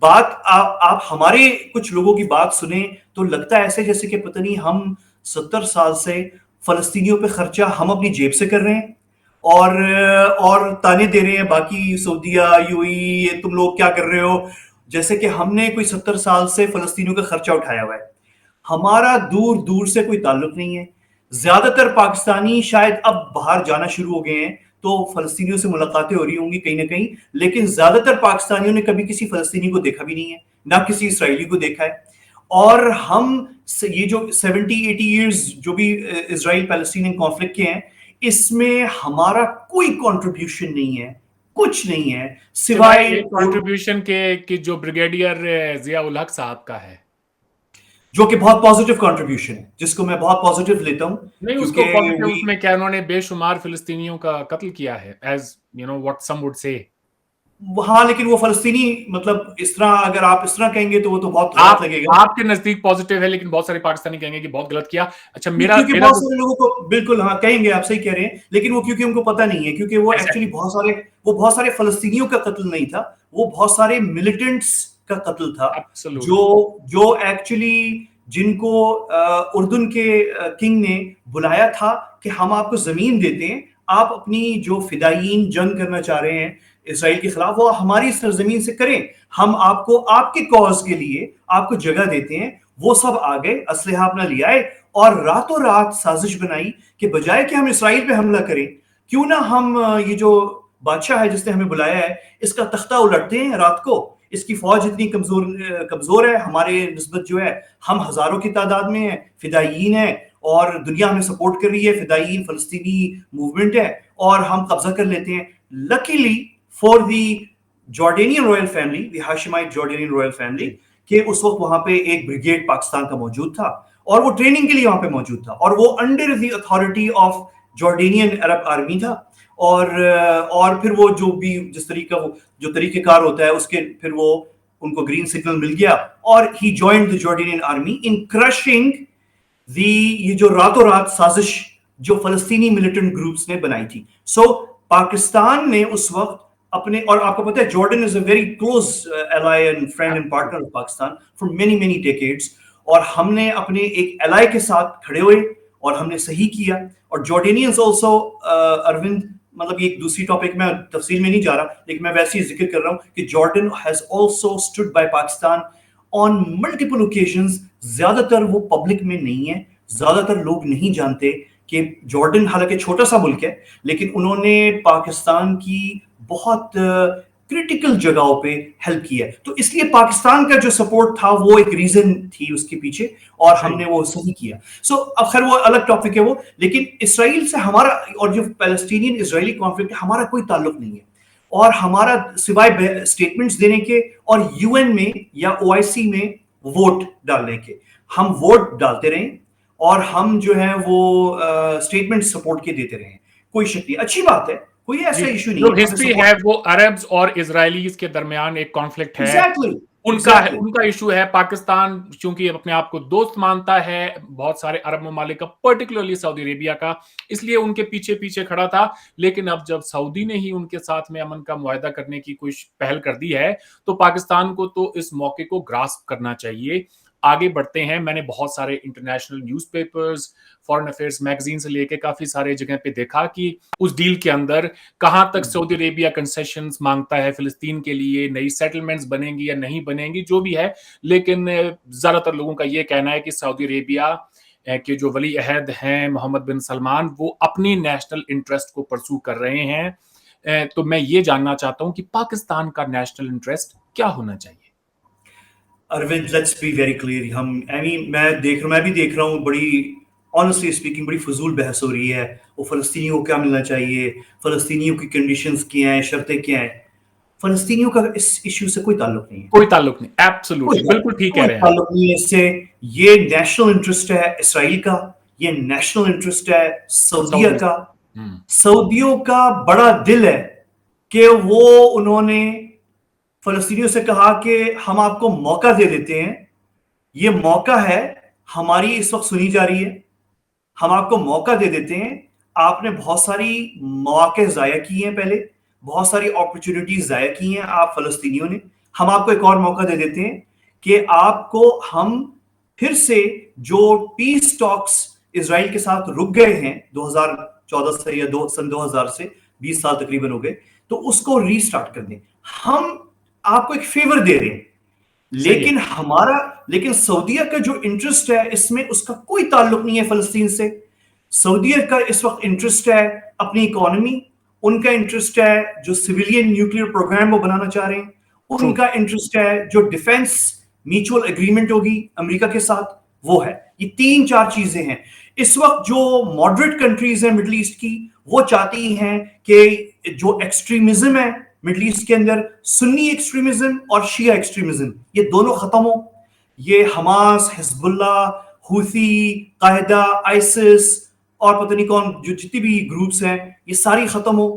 Speaker 1: بات آپ ہمارے کچھ لوگوں کی بات سنیں تو لگتا ہے ایسے جیسے کہ پتہ نہیں ہم 70 سال سے فلسطینیوں پہ خرچہ ہم اپنی جیب سے کر رہے ہیں اور تانے دے رہے ہیں باقی سعودیہ یو اے ای تم لوگ کیا کر رہے ہو، جیسے کہ ہم نے کوئی 70 سال سے فلسطینیوں کا خرچہ اٹھایا ہوا ہے. ہمارا دور دور سے کوئی تعلق نہیں ہے. زیادہ تر پاکستانی شاید اب باہر جانا شروع ہو گئے ہیں تو فلسطینیوں سے ملاقاتیں ہو رہی ہوں گی کہیں نہ کہیں، لیکن زیادہ تر پاکستانیوں نے کبھی کسی فلسطینی کو دیکھا بھی نہیں ہے، نہ کسی اسرائیلی کو دیکھا ہے. اور ہم یہ جو 70-80 ایئرز جو بھی اسرائیل پیلسٹینین کانفلکٹ کے ہیں، اس میں ہمارا کوئی کنٹریبیوشن نہیں ہے، کچھ نہیں ہے
Speaker 2: سوائے
Speaker 1: سوائے
Speaker 2: ایک کنٹریبیوشن کے جو بریگیڈیئر ضیاء الحق صاحب کا ہے،
Speaker 1: جو کہ بہت پازیٹیو کنٹریبیوشن ہے، جس کو میں بہت پازیٹیو لیتا ہوں
Speaker 2: نہیں اس کو
Speaker 1: کیونکہ
Speaker 2: پازیٹیو اس میں کیا انہوں نے بے شمار فلسطینیوں کا قتل کیا ہے، as you know what some would say.
Speaker 1: ہاں لیکن وہ فلسطینی مطلب اس طرح اگر آپ اس طرح کہیں گے تو وہ تو بہت
Speaker 2: آپ
Speaker 1: غلط لگے گا.
Speaker 2: آپ کے نزدیک پازیٹیو ہے لیکن بہت سارے پاکستانی کہیں گے کہ بہت غلط کیا. اچھا میرا
Speaker 1: کیونکہ
Speaker 2: میرا
Speaker 1: بہت سارے لوگوں کو بالکل ہاں کہیں گے، آپ صحیح کہہ رہے ہیں، لیکن وہ کیونکہ ان کو پتہ نہیں ہے، کیونکہ وہ ایکچولی بہت سارے فلسطینیوں کا قتل نہیں تھا، وہ بہت سارے ملیٹنٹس کا قتل تھا
Speaker 2: ایبسولوٹلی
Speaker 1: جو ایکچولی جن کو اردن کے کنگ نے بلایا تھا کہ ہم آپ کو زمین دیتے ہیں، آپ اپنی جو فدائیین جنگ کرنا چاہ رہے ہیں اسرائیل کے خلاف وہ ہماری سرزمین سے کریں، ہم آپ کو آپ کے کاز کے لیے آپ کو جگہ دیتے ہیں. وہ سب آ گئے، اسلحہ اپنا لے آئے اور راتوں رات سازش بنائی کہ بجائے کہ ہم اسرائیل پہ حملہ کریں، کیوں نہ ہم یہ جو بادشاہ ہے جس نے ہمیں بلایا ہے اس کا تختہ الٹتے ہیں رات کو. اس کی فوج اتنی کمزور ہے ہمارے نسبت جو ہے، ہم ہزاروں کی تعداد میں ہیں، فدائیین ہیں اور دنیا ہمیں سپورٹ کر رہی ہے، فدائیین فلسطینی موومنٹ ہے اور ہم قبضہ کر لیتے ہیں. Luckily for the Jordanian royal family, the Hashemite Jordanian royal family, کہ اس وقت وہاں پہ ایک بریگیڈ پاکستان کا موجود تھا اور وہ ٹریننگ کے لیے وہاں پہ موجود تھا اور وہ under the authority of Jordanian Arab army تھا. اور پھر وہ جو بھی جس طریقہ وہ جو طریقہ کار ہوتا ہے اس کے پھر وہ ان کو گرین سگنل مل گیا اور ہی جوائنڈ دی جارڈینین آرمی ان کرشنگ دی یہ جو راتوں رات سازش جو فلسطینی ملیٹنٹ گروپس نے بنائی تھی. سو پاکستان نے اس وقت اپنے، اور آپ کو پتہ ہے Jordan is a very close ally and friend and partner of Pakistan for many many decades, اور ہم نے اپنے ایک ایلائی کے ساتھ کھڑے ہوئے اور ہم نے صحیح کیا. اور جارڈینینز آلسو اروند، مطلب یہ ایک دوسری ٹاپک میں تفصیل میں نہیں جا رہا لیکن میں ویسے ہی ذکر کر رہا ہوں کہ Jordan has also stood by Pakistan on multiple occasions. زیادہ تر وہ پبلک میں نہیں ہے، زیادہ تر لوگ نہیں جانتے کہ جارڈن حالانکہ چھوٹا سا ملک ہے لیکن انہوں نے پاکستان کی بہت کرٹیکل جگہوں پہ ہیلپ کی ہے. تو اس لیے پاکستان کا جو سپورٹ تھا وہ ایک ریزن تھی اس کے پیچھے اور ہم نے وہ صحیح کیا. سو اب خیر وہ الگ ٹاپک ہے وہ، لیکن اسرائیل سے ہمارا اور جو پیلسٹینین اسرائیلی کانفلکٹ ہے ہمارا کوئی تعلق نہیں ہے. اور ہمارا سوائے اسٹیٹمنٹس دینے کے اور یو این میں یا او آئی سی میں ووٹ ڈالنے کے، ہم ووٹ ڈالتے رہیں اور ہم جو ہے وہ اسٹیٹمنٹ سپورٹ کے دیتے رہیں. کوئی شک نہیں، اچھی بات ہے، کوئی ایسا ایشو نہیں
Speaker 2: جو
Speaker 1: ہے.
Speaker 2: ہسٹری ہے وہ عربز اور اسرائیلیز کے درمیان ایک کانفلکٹ ہے، ان کا ایشو ہے. پاکستان چونکہ اپنے آپ کو دوست مانتا ہے بہت سارے عرب ممالک کا، پرٹیکولرلی سعودی عربیہ کا، اس لیے ان کے پیچھے پیچھے کھڑا تھا. لیکن اب جب سعودی نے ہی ان کے ساتھ میں امن کا معاہدہ کرنے کی کوئی پہل کر دی ہے تو پاکستان کو تو اس موقع کو گراسپ کرنا چاہیے. آگے بڑھتے ہیں، میں نے بہت سارے انٹرنیشنل نیوز پیپرز، فورن افیئرز میگزین سے لے کے کافی سارے جگہ پہ دیکھا کہ اس ڈیل کے اندر کہاں تک سعودی عربیہ کنسیشنز مانگتا ہے فلسطین کے لیے، نئی سیٹلمنٹس بنیں گی یا نہیں بنیں گی، جو بھی ہے. لیکن زیادہ تر لوگوں کا یہ کہنا ہے کہ سعودی عربیہ کہ جو ولی عہد ہیں محمد بن سلمان، وہ اپنی نیشنل انٹرسٹ کو پرسو کر رہے ہیں. تو میں یہ جاننا چاہتا ہوں کہ پاکستان کا نیشنل انٹرسٹ کیا ہونا چاہیے؟
Speaker 1: Arvind let's be very clear. میں بھی دیکھ رہا ہوں بڑی آنیسٹلی اسپیکنگ بڑی فضول بحث ہو رہی ہے. وہ فلسطینیوں کو کیا ملنا چاہیے، فلسطینیوں کی کنڈیشنز کیا ہیں، شرطیں کیا ہیں. فلسطینیوں کا اس ایشو سے کوئی تعلق نہیں ہے.
Speaker 2: کوئی تعلق نہیں، ایبسولوٹلی بالکل ٹھیک کہہ
Speaker 1: کوئی
Speaker 2: رہے ہیں آپ.
Speaker 1: تعلق نہیں ہے اس سے. یہ نیشنل انٹرسٹ ہے اسرائیل کا، یہ نیشنل انٹرسٹ ہے سعودیہ
Speaker 2: سعودی
Speaker 1: کا.
Speaker 2: ہم،
Speaker 1: سعودیوں کا بڑا دل ہے کہ انہوں نے فلسطینیوں سے کہا کہ ہم آپ کو موقع دے دیتے ہیں. یہ موقع ہے ہماری اس وقت سنی جا رہی ہے. ہم آپ کو موقع دے دیتے ہیں. آپ نے بہت ساری مواقع ضائع کی ہیں، پہلے بہت ساری اپرچونٹیز ضائع کی ہیں آپ فلسطینیوں نے. ہم آپ کو ایک اور موقع دے دیتے ہیں کہ آپ کو ہم پھر سے جو پیس ٹاکس اسرائیل کے ساتھ رک گئے ہیں 2014 سے یا سن 2000 سے 20 سال تقریباً ہو گئے، تو اس کو ری سٹارٹ کر دیں. ہم آپ کو ایک فیور دے رہے ہیں. لیکن سعودیہ کا جو انٹرسٹ ہے اس میں اس کا کوئی تعلق نہیں ہے فلسطین سے. سعودیہ کا اس وقت انٹرسٹ ہے اپنی اکانومی، ان کا انٹرسٹ ہے جو سویلین نیوکلیئر پروگرام وہ بنانا چاہ رہے ہیں، ان کا انٹرسٹ ہے جو ڈیفنس میوچول اگریمنٹ ہوگی امریکہ کے ساتھ، وہ ہے. یہ 3-4 چیزیں ہیں. اس وقت جو ماڈریٹ کنٹریز ہیں مڈل ایسٹ کی، وہ چاہتی ہیں کہ جو ایکسٹریمزم ہے مڈل ایسٹ کے اندر، سنی ایکسٹریمزم اور شیعہ ایکسٹریمزم، یہ دونوں ختم ہو. یہ حماس، حزب اللہ، حوثی، قاعدہ، آئسس اور پتہ نہیں کون جو جتنی بھی گروپس ہیں، یہ ساری ختم ہو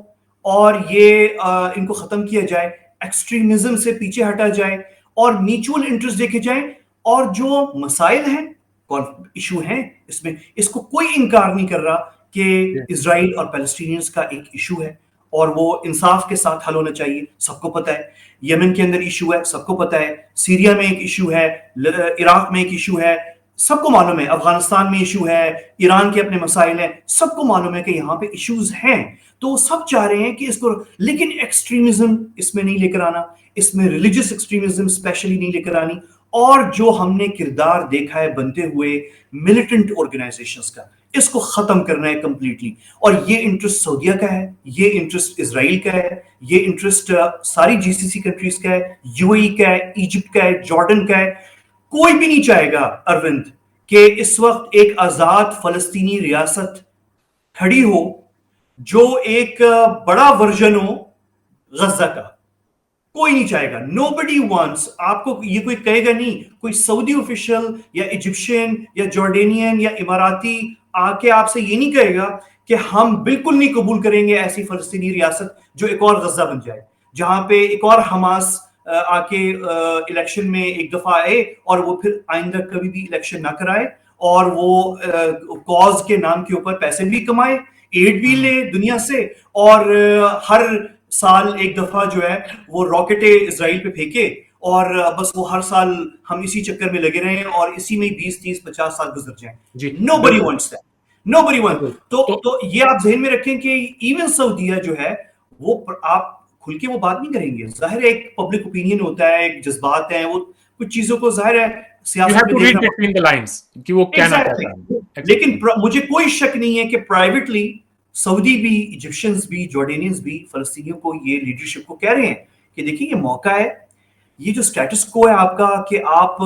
Speaker 1: اور یہ ان کو ختم کیا جائے. ایکسٹریمزم سے پیچھے ہٹا جائے اور میوچول انٹرسٹ دیکھے جائیں. اور جو مسائل ہیں، ایشو ہیں اس میں، اس کو کوئی انکار نہیں کر رہا کہ اسرائیل اور پیلسٹینینز کا ایک ایشو ہے اور وہ انصاف کے ساتھ حل ہونا چاہیے. سب کو پتہ ہے یمن کے اندر ایشو ہے، سب کو پتہ ہے سیریا میں ایک ایشو ہے، عراق میں ایک ایشو ہے، سب کو معلوم ہے افغانستان میں ایشو ہے، ایران کے اپنے مسائل ہیں، سب کو معلوم ہے کہ یہاں پہ ایشوز ہیں. تو سب چاہ رہے ہیں کہ اس کو، لیکن ایکسٹریمزم اس میں نہیں لے کر آنا، اس میں ریلیجس ایکسٹریمزم اسپیشلی نہیں لے کر آنی. اور جو ہم نے کردار دیکھا ہے بنتے ہوئے ملیٹنٹ آرگنائزیشنز کا، اس کو ختم کرنا ہے کمپلیٹلی. اور یہ انٹرسٹ سعودیہ کا ہے، یہ انٹرسٹ اسرائیل کا ہے، یہ انٹرسٹ ساری جی سی سی کنٹریز کا ہے، یو اے ای کا ہے، ایجپٹ کا ہے، جارڈن کا ہے. کوئی بھی نہیں چاہے گا اروند کہ اس وقت ایک آزاد فلسطینی ریاست کھڑی ہو جو ایک بڑا ورژن ہو غزہ کا. کوئی نہیں چاہے گا. نو بڈی وانٹس. آپ کو یہ کوئی کہے گا نہیں، کوئی سعودی آفیشل یا ایجپشین یا جارڈینین یا اماراتی آ کے آپ سے یہ نہیں کہے گا کہ ہم بالکل نہیں قبول کریں گے ایسی فلسطینی ریاست جو ایک اور غزہ بن جائے، جہاں پہ ایک اور حماس آ کے الیکشن میں ایک دفعہ آئے اور وہ پھر آئندہ کبھی بھی الیکشن نہ کرائے اور وہ کاز کے نام کے اوپر پیسے بھی کمائے، ایڈ بھی لے دنیا سے، اور ہر سال ایک دفعہ جو ہے وہ راکٹیں اسرائیل پہ پھینکے اور بس وہ ہر سال ہم اسی چکر میں لگے رہے ہیں اور اسی میں 20-30-50 سال گزر جائیں. Nobody wants that. Nobody want. تو یہ آپ ذہن میں رکھیں کہ ایون سعودیہ جو ہے وہ آپ کھل کے وہ بات نہیں کریں گے. ظاہر ہے ایک پبلک اوپینین ہوتا ہے، ایک جذبات ہیں، وہ کچھ چیزوں کو ظاہر ہے سیاست میں دیکھنا. لیکن مجھے کوئی شک نہیں ہے کہ پرائیویٹلی سعودی بھی، ایجپشنز بھی، جارڈینینز بھی فلسطینیوں کو یہ لیڈرشپ کو کہہ رہے ہیں کہ دیکھیں یہ موقع ہے، یہ جو سٹیٹس کو ہے آپ کا کہ آپ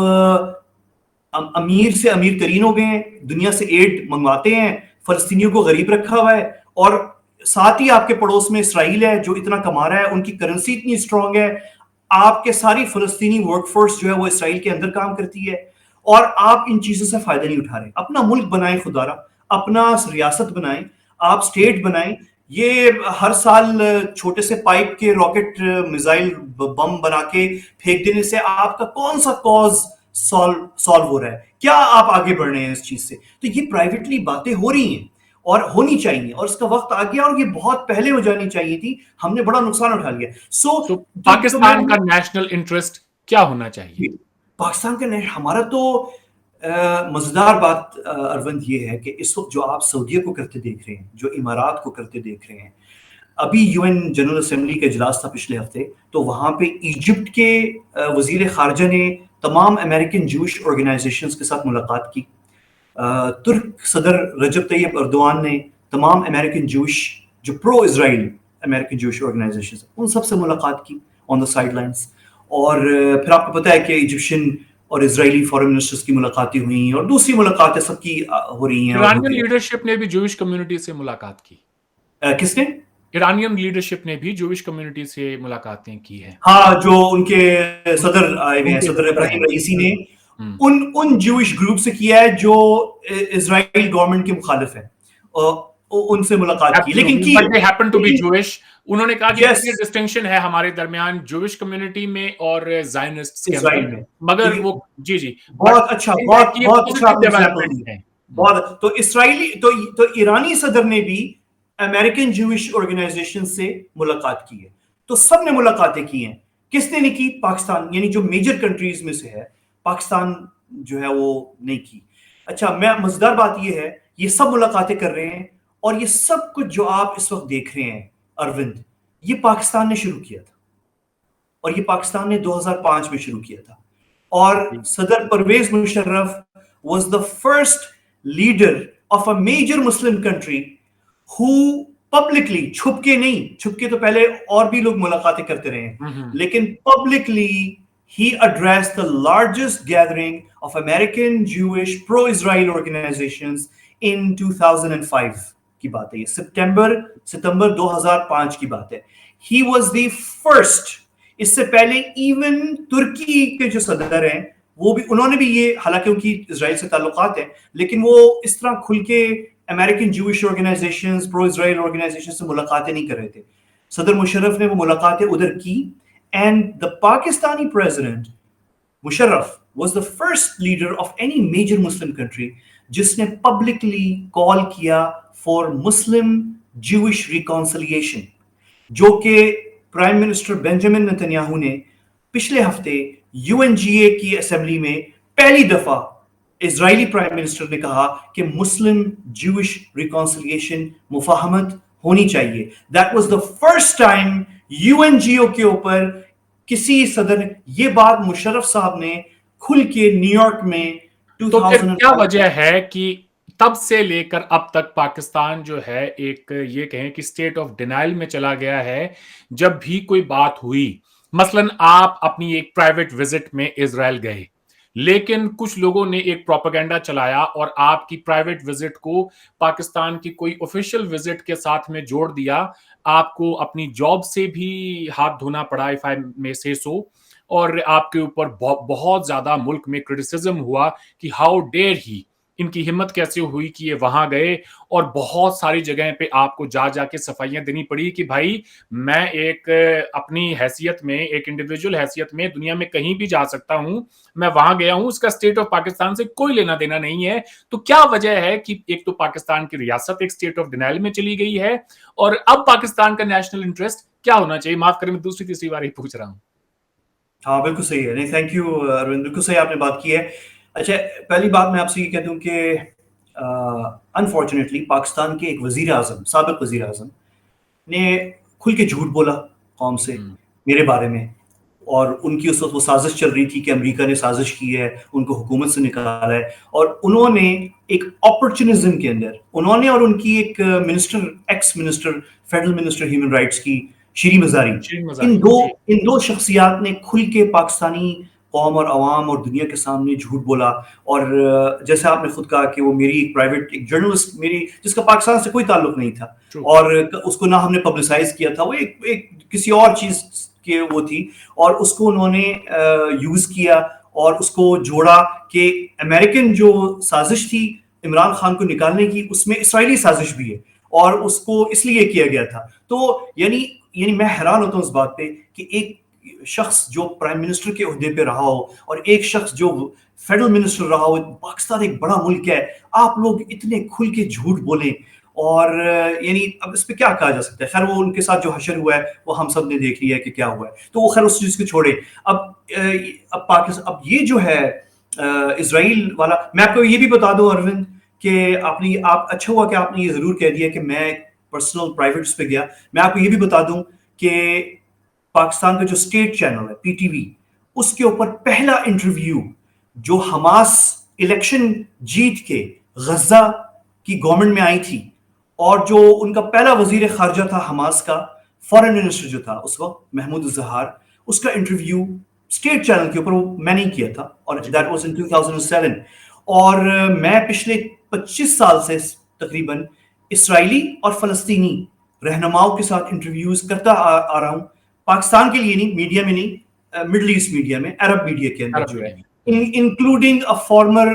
Speaker 1: امیر سے امیر ترین ہو گئے ہیں، دنیا سے ایڈ منگواتے ہیں، فلسطینیوں کو غریب رکھا ہوا ہے، اور ساتھ ہی آپ کے پڑوس میں اسرائیل ہے جو اتنا کما رہا ہے، ان کی کرنسی اتنی اسٹرانگ ہے، آپ کے ساری فلسطینی ورک فورس جو ہے وہ اسرائیل کے اندر کام کرتی ہے، اور آپ ان چیزوں سے فائدہ نہیں اٹھا رہے. اپنا ملک بنائیں خدارا، اپنا ریاست بنائیں، آپ سٹیٹ بنائیں. یہ ہر سال چھوٹے سے پائپ کے راکٹ میزائل بم بنا کے پھینک دینے سے آپ کا کون سا کاز سالو ہو رہا ہے؟ کیا آپ آگے بڑھ رہے ہیں اس چیز سے؟ تو یہ پرائیویٹلی باتیں ہو رہی ہیں اور ہونی چاہیے، اور اس کا وقت آ گیا اور یہ بہت پہلے ہو جانی چاہیے تھی. ہم نے بڑا نقصان اٹھا لیا.
Speaker 2: پاکستان کا نیشنل انٹرسٹ کیا ہونا چاہیے؟
Speaker 1: پاکستان کا ہمارا تو مزیدار بات اروند یہ ہے کہ اس وقت جو آپ سعودیہ کو کرتے دیکھ رہے ہیں, جو امارات کو کرتے دیکھ رہے ہیں, ابھی یو این جنرل اسمبلی کا اجلاس تھا پچھلے ہفتے, تو وہاں پہ ایجپٹ کے وزیر خارجہ نے تمام امریکن جوش آرگنائزیشنز کے ساتھ ملاقات کی. ترک صدر رجب طیب اردوان نے تمام امریکن جوش جو پرو اسرائیل امریکن جوش آرگنائزیشنز ان سب سے ملاقات کی آن دا سائڈ لائنس. اور پھر آپ کو پتہ ہے کہ ایجپشن اور اسرائیلی فارن منسٹرز کی ملاقاتیں ہوئی اور دوسری ملاقاتیں سب کی ہو رہی ہیں.
Speaker 2: ایرانین لیڈرشپ نے بھی جوش کمیونٹی سے ملاقات کی.
Speaker 1: کس نے؟
Speaker 2: ایرانین لیڈرشپ نے بھی جوش کمیونٹی سے ملاقاتیں کی ہیں.
Speaker 1: ہاں, جو ان کے صدر آئے ہوئے ہیں, صدر ابراہیم رئیسی نے ان جوش گروپ سے کیا ہے جو اسرائیل گورنمنٹ کے مخالف ہیں, ان سے ملاقات کی. لیکن کی
Speaker 2: انہوں نے کہا کہ یہ ڈسٹنکشن ہے ہمارے درمیان جوش کمیونٹی میں اور زائنسٹ
Speaker 1: اسرائیل میں,
Speaker 2: مگر وہ جی
Speaker 1: بہت اچھا ڈیولپمنٹ ہے. بہت تو اسرائیلی تو ایرانی صدر نے بھی امریکن جوش آرگنائزیشن سے ملاقات کی ہے. تو سب نے ملاقاتیں کی ہیں. کس نے کی؟ پاکستان, یعنی جو میجر کنٹریز میں سے ہے, پاکستان جو ہے وہ نہیں کی. اچھا, میں مزیدار بات یہ ہے, یہ سب ملاقاتیں کر رہے ہیں اور یہ سب کچھ جو آپ اس وقت دیکھ رہے ہیں اروند, یہ پاکستان نے شروع کیا تھا, اور یہ پاکستان نے 2005 میں شروع کیا تھا. اور صدر Pervez Musharraf was the first leader of a major Muslim country who publicly, چھپ کے نہیں, چھپ کے تو پہلے اور بھی لوگ ملاقاتیں کرتے رہے ہیں, لیکن publicly he addressed the largest gathering of American Jewish pro-Israel organizations in 2005 کی بات ہے, یہ ستمبر 2005 کی بات ہے. He was the first. اس سے پہلے ایون ترکی کے جو صدر ہیں وہ بھی, انہوں نے بھی یہ, حالانکہ ان کی اسرائیل سے تعلقات ہیں, لیکن وہ اس طرح کھل کے امریکن جوش آرگنائزیشنز, پرو اسرائیل آرگنائزیشن سے ملاقاتیں نہیں کر رہے تھے. صدر مشرف نے وہ ملاقاتیں ادھر کی, and the Pakistani president Musharraf was the first leader of any major Muslim country جس نے پبلکلی کال کیا فار مسلم جوش ریکانسلیشن, جو کہ پرائم منسٹر بنجامن نتنیاہو نے پچھلے ہفتے یو این جی اے کی اسمبلی میں پہلی دفعہ اسرائیلی پرائم منسٹر نے کہا کہ مسلم جوش ریکانسلیشن مفاہمت ہونی چاہیے. That was the first time U N G O کے اوپر کسی صدر نے یہ بات, مشرف صاحب نے کھل کے نیو یارک میں.
Speaker 2: تو پھر کیا وجہ ہے کہ تب سے لے کر اب تک پاکستان جو ہے ایک یہ کہیں کہ اسٹیٹ آف ڈینائل میں چلا گیا ہے؟ جب بھی کوئی بات ہوئی, مثلا آپ اپنی ایک پرائیویٹ وزٹ میں اسرائیل گئے, لیکن کچھ لوگوں نے ایک پروپیگنڈا چلایا اور آپ کی پرائیویٹ وزٹ کو پاکستان کی کوئی آفیشیل وزٹ کے ساتھ میں جوڑ دیا, آپ کو اپنی جاب سے بھی ہاتھ دھونا پڑا if I may say so, اور آپ کے اوپر بہت زیادہ ملک میں کرٹیسزم ہوا کہ ہاؤ ڈیئر ہی, ان کی ہمت کیسے ہوئی کہ یہ وہاں گئے, اور بہت ساری جگہیں پہ آپ کو جا کے صفائیاں دینی پڑی کہ بھائی میں ایک اپنی حیثیت میں, ایک انڈیویجول حیثیت میں دنیا میں کہیں بھی جا سکتا ہوں, میں وہاں گیا ہوں, اس کا اسٹیٹ آف پاکستان سے کوئی لینا دینا نہیں ہے. تو کیا وجہ ہے کہ ایک تو پاکستان کی ریاست ایک اسٹیٹ آف ڈینائل میں چلی گئی ہے, اور اب پاکستان کا نیشنل انٹرسٹ کیا ہونا چاہیے؟ معاف کریں, میں دوسری تیسری بار ہی پوچھ رہا ہوں.
Speaker 1: ہاں بالکل صحیح ہے, نہیں تھینک یو اروند, بالکل صحیح آپ نے بات کی ہے. اچھا, پہلی بات میں آپ سے یہ کہہ دوں کہ انفارچونیٹلی پاکستان کے ایک وزیر اعظم, سابق وزیر اعظم نے کھل کے جھوٹ بولا قوم سے میرے بارے میں, اور ان کی اس وقت وہ سازش چل رہی تھی کہ امریکہ نے سازش کی ہے, ان کو حکومت سے نکالا ہے, اور انہوں نے ایک اپرچونزم کے اندر, انہوں نے اور ان کی ایک minister, x minister, federal minister human rights کی شیریں مزاری, ان دو شخصیات نے کھل کے پاکستانی قوم اور عوام اور دنیا کے سامنے جھوٹ بولا. اور جیسے آپ نے خود کہا کہ وہ میری ایک پرائیویٹ ایک جرنلسٹ, میری جس کا پاکستان سے کوئی تعلق نہیں تھا, اور اس کو نہ ہم نے پبلسائز کیا تھا, وہ ایک کسی اور چیز کے وہ تھی, اور اس کو انہوں نے یوز کیا اور اس کو جوڑا کہ امریکن جو سازش تھی عمران خان کو نکالنے کی, اس میں اسرائیلی سازش بھی ہے, اور اس کو اس لیے کیا گیا تھا. تو یعنی میں حیران ہوتا ہوں اس بات پہ کہ ایک شخص جو پرائم منسٹر کے عہدے پہ رہا ہو اور ایک شخص جو فیڈرل منسٹر رہا ہو, پاکستان ایک بڑا ملک ہے, آپ لوگ اتنے کھل کے جھوٹ بولیں. اور یعنی اب اس پہ کیا کہا جا سکتا ہے. خیر وہ ان کے ساتھ جو حشر ہوا ہے وہ ہم سب نے دیکھ لیا ہے کہ کیا ہوا ہے, تو وہ خیر اس چیز کو چھوڑے. اب پاکستان, اب یہ جو ہے اسرائیل والا, میں آپ کو یہ بھی بتا دوں اروند کہ آپ اچھا ہوا کہ آپ نے یہ ضرور کہہ دیا کہ میں پرسنل پرائیویٹ اس پہ گیا. میں آپ کو یہ بھی بتا دوں کہ پاکستان کا جو اسٹیٹ چینل ہے پی ٹی وی, اس کے اوپر پہلا انٹرویو جو حماس الیکشن جیت کے غزہ کی گورنمنٹ میں آئی تھی, اور جو ان کا پہلا وزیر خارجہ تھا حماس کا, فارن منسٹر جو تھا اس وقت, محمود الزہار, اس کا انٹرویو اسٹیٹ چینل کے اوپر میں نے کیا تھا, اور دیٹ واز ان 2007. اور میں پچھلے 25 سال سے تقریباً اسرائیلی اور فلسطینی رہنماؤں کے ساتھ انٹرویوز کرتا آ رہا ہوں, پاکستان کے لیے نہیں, میڈیا میں نہیں, مڈل ایسٹ میڈیا میں, عرب میڈیا کے اندر جو ہے, including a farmer